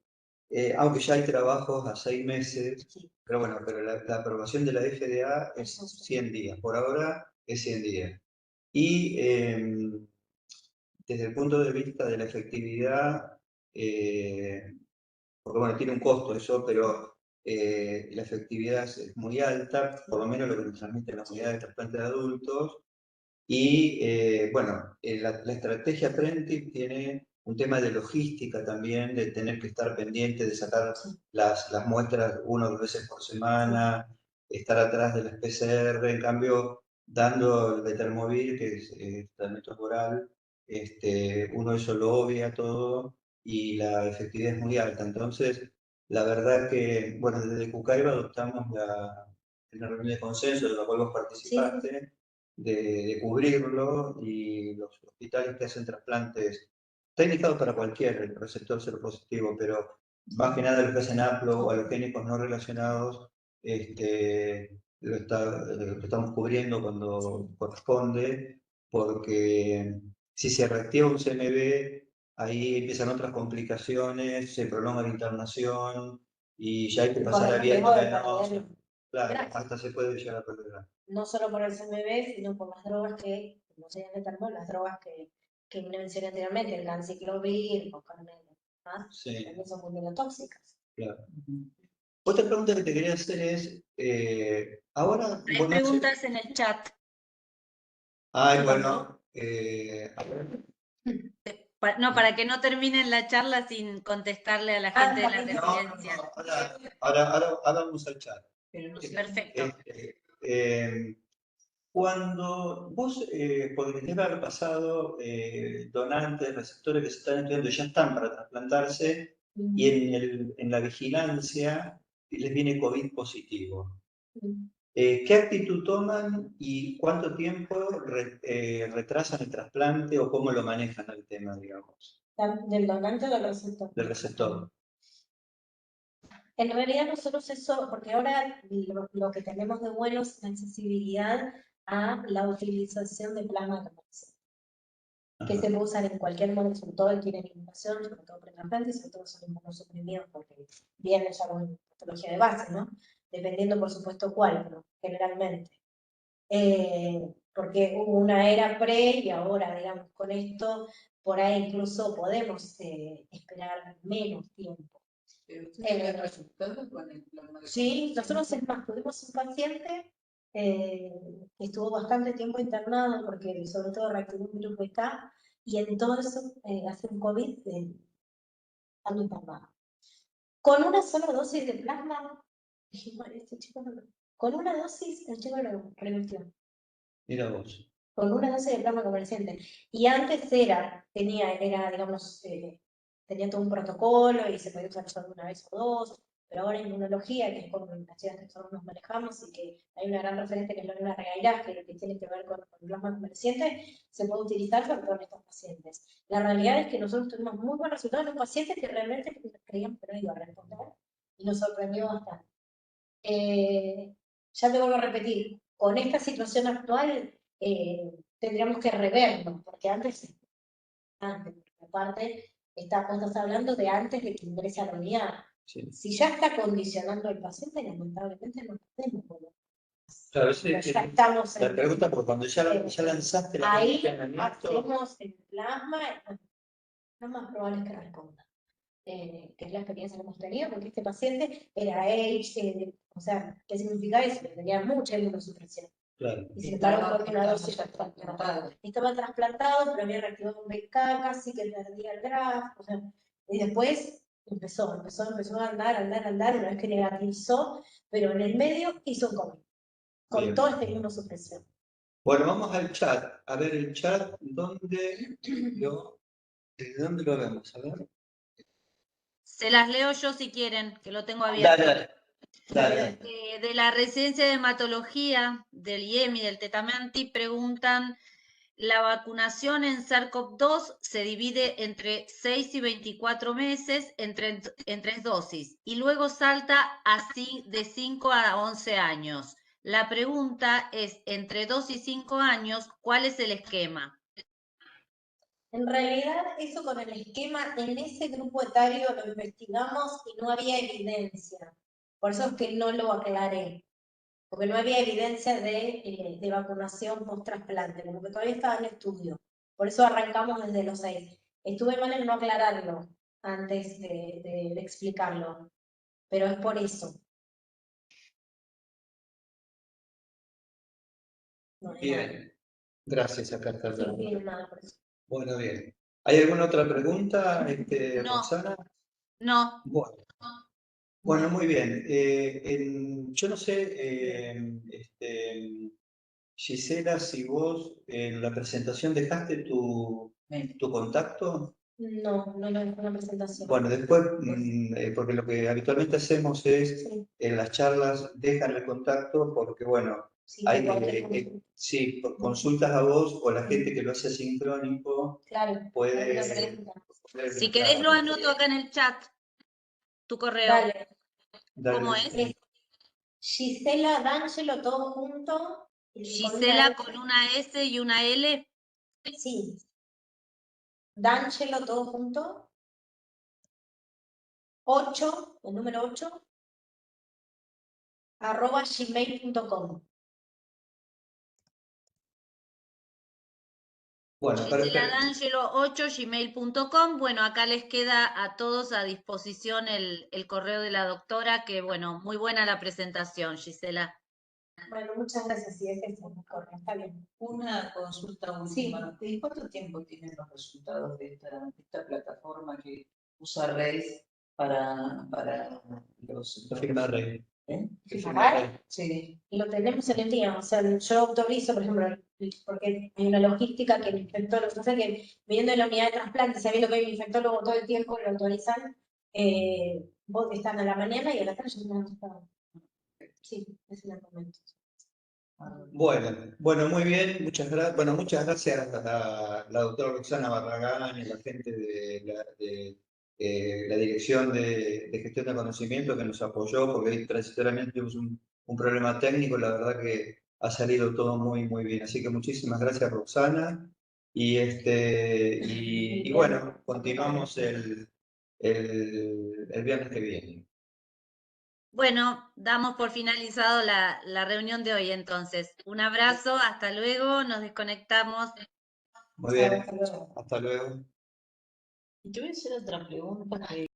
Aunque ya hay trabajos a 6 meses, Sí. pero bueno, pero la aprobación de la FDA es 100 días. Por ahora es 100 días. Y desde el punto de vista de la efectividad, porque bueno, tiene un costo eso, pero la efectividad es muy alta, por lo menos lo que nos transmite la unidad de trasplante de adultos. Y bueno, la estrategia Prentic tiene un tema de logística también, de tener que estar pendiente de sacar las muestras 1 o 2 veces por semana, estar atrás de las PCR. En cambio, dando el Betermovir, que es tratamiento oral, uno eso lo obvia todo y la efectividad es muy alta. Entonces, la verdad que, bueno, desde Cucaiba adoptamos en la reunión de consenso de la cual vos participaste, de cubrirlo, y los hospitales que hacen trasplantes, está indicado para cualquier receptor seropositivo, pero más que nada los que hacen haplo o halogénicos no relacionados, lo estamos cubriendo cuando corresponde, porque si se reactiva un CMV, ahí empiezan otras complicaciones, se prolonga la internación y ya hay que pasar a viento venoso. Claro, hasta se puede llegar a perder. No solo por el CMV, sino por las drogas que, no sé, las drogas que mencioné anteriormente, el ganciclovir, o más, Sí. también son muy tóxicas. Claro. Otra pregunta que te quería hacer es, ahora... Hay preguntas en el chat. Ay, bueno, No, para que no terminen la charla sin contestarle a la gente de la residencia. ahora vamos al chat. Perfecto. Cuando vos podrías haber pasado donantes, receptores que se están estudiando y ya están para trasplantarse, y en la vigilancia les viene COVID positivo. ¿Qué actitud toman y cuánto tiempo retrasan el trasplante o cómo lo manejan el tema, digamos? ¿Del donante o del receptor? Del receptor. En realidad nosotros eso, porque ahora lo que tenemos de bueno es la accesibilidad a la utilización de plasma comercial, que se puede usar en cualquier momento, sobre todo tienen inmunización, sobre todo pretransplante y sobre todo son inmunosuprimidos porque vienen ya con patología de base, ¿no? Dependiendo por supuesto cuál, ¿no? Generalmente. Porque hubo una era pre y ahora, digamos, con esto, por ahí incluso podemos esperar menos tiempo. ¿Pero ustedes han resultado con el plasma? Sí, nosotros es más, tuvimos un paciente que estuvo bastante tiempo internado porque sobre todo reactivó un virus beta y en todo eso hace un COVID estando internado. Con una sola dosis de plasma, dijimos, este chico con una dosis el chico lo revirtió. Mira vos. Con una dosis de plasma convaleciente. Y antes tenía, digamos, tenía todo un protocolo y se podía usar solo una vez o dos, pero ahora inmunología, que es como las chicas que nosotros nos manejamos y que hay una gran referente que es Lorena Regairás, que tiene que ver con el plasma convaleciente, se puede utilizar sobre todo en estos pacientes. La realidad es que nosotros tuvimos muy buen resultado en un paciente que realmente creíamos que no iba a responder y nos sorprendió bastante. Ya te vuelvo a repetir, con esta situación actual tendríamos que reverlo, porque antes, aparte, estás hablando de antes de que ingrese a la unidad. Sí. Si ya está condicionando el paciente, lamentablemente no podemos volver. Claro, Ya estamos la pregunta, porque cuando ya lanzaste la ahí hacemos el plasma, lo más probable es que responda. Que es la experiencia que hemos tenido, porque este paciente era H, o sea, ¿qué significa eso? Que tenía mucha inmunosupresión. Claro. Y sin embargo, con una dosis trasplantado. Estaba trasplantado, pero había reactivado un BK, casi que perdía el grafo, o sea, y después empezó a andar, una vez que negativizó, pero en el medio hizo un COVID, con Bien. toda esta inmunosupresión. Bueno, vamos al chat. A ver el chat, ¿desde dónde lo vemos? A ver. Se las leo yo si quieren, que lo tengo abierto. Dale. De la residencia de hematología del IEMI, del Tetamanti, preguntan, la vacunación en SARS-CoV-2 se divide entre 6 y 24 meses en 3 dosis y luego salta así de 5 a 11 años. La pregunta es, entre 2 y 5 años, ¿cuál es el esquema? En realidad, eso con el esquema, en ese grupo etario lo investigamos y no había evidencia. Por eso es que no lo aclaré, porque no había evidencia de vacunación post-trasplante, como que todavía estaba en estudio. Por eso arrancamos desde los 6. Estuve mal en no aclararlo antes de explicarlo, pero es por eso. No hay nada. Bien. Gracias, acá está. Sí, no hay nada por eso. Bueno, bien. ¿Hay alguna otra pregunta, No. Roxana? No. Bueno, muy bien. Yo no sé, Gisela, si vos en la presentación dejaste tu contacto. No lo dejé en la presentación. Bueno, después, porque lo que habitualmente hacemos es, Sí. en las charlas, dejan el contacto porque, bueno, Sí, hay cualquier consulta. sí, por consultas a vos o la gente que lo hace asincrónico Claro, puede... alguna pregunta. Si querés lo anoto acá en el chat, tu correo. Dale. ¿Cómo es? Gisela D'Angelo, todo junto. Gisela con una S y una L. Sí. D'Angelo, todo junto. 8, el número 8, @gmail.com. Bueno, perfecto. Giseladangelo8gmail.com. Bueno, acá les queda a todos a disposición el correo de la doctora, que bueno, muy buena la presentación, Gisela. Bueno, muchas gracias. Sí, es eso, correcto, está bien. Una consulta última. ¿De cuánto tiempo tienen los resultados de esta plataforma que usa Reis para los Firma Rey. ¿Firmar? Sí. Lo tenemos en el día. O sea, yo autorizo, por ejemplo, porque hay una logística que el infectólogo, o sea, que viniendo de la unidad de trasplante, sabiendo que hay un infectólogo todo el tiempo, lo autorizan, vos están a la mañana y a la tarde ya tenemos estado. Sí, es el momento. Bueno, muy bien, muchas gracias. Bueno, muchas gracias a la doctora Roxana Barragán y a la gente de la Dirección de Gestión de Conocimiento que nos apoyó, porque ahí transitoriamente tuvimos un problema técnico, la verdad que ha salido todo muy, muy bien. Así que muchísimas gracias, Roxana. Y bueno, continuamos el viernes que viene. Bueno, damos por finalizado la reunión de hoy entonces. Un abrazo, hasta luego, nos desconectamos. Muy bien, hasta luego. Y te voy a hacer otra pregunta que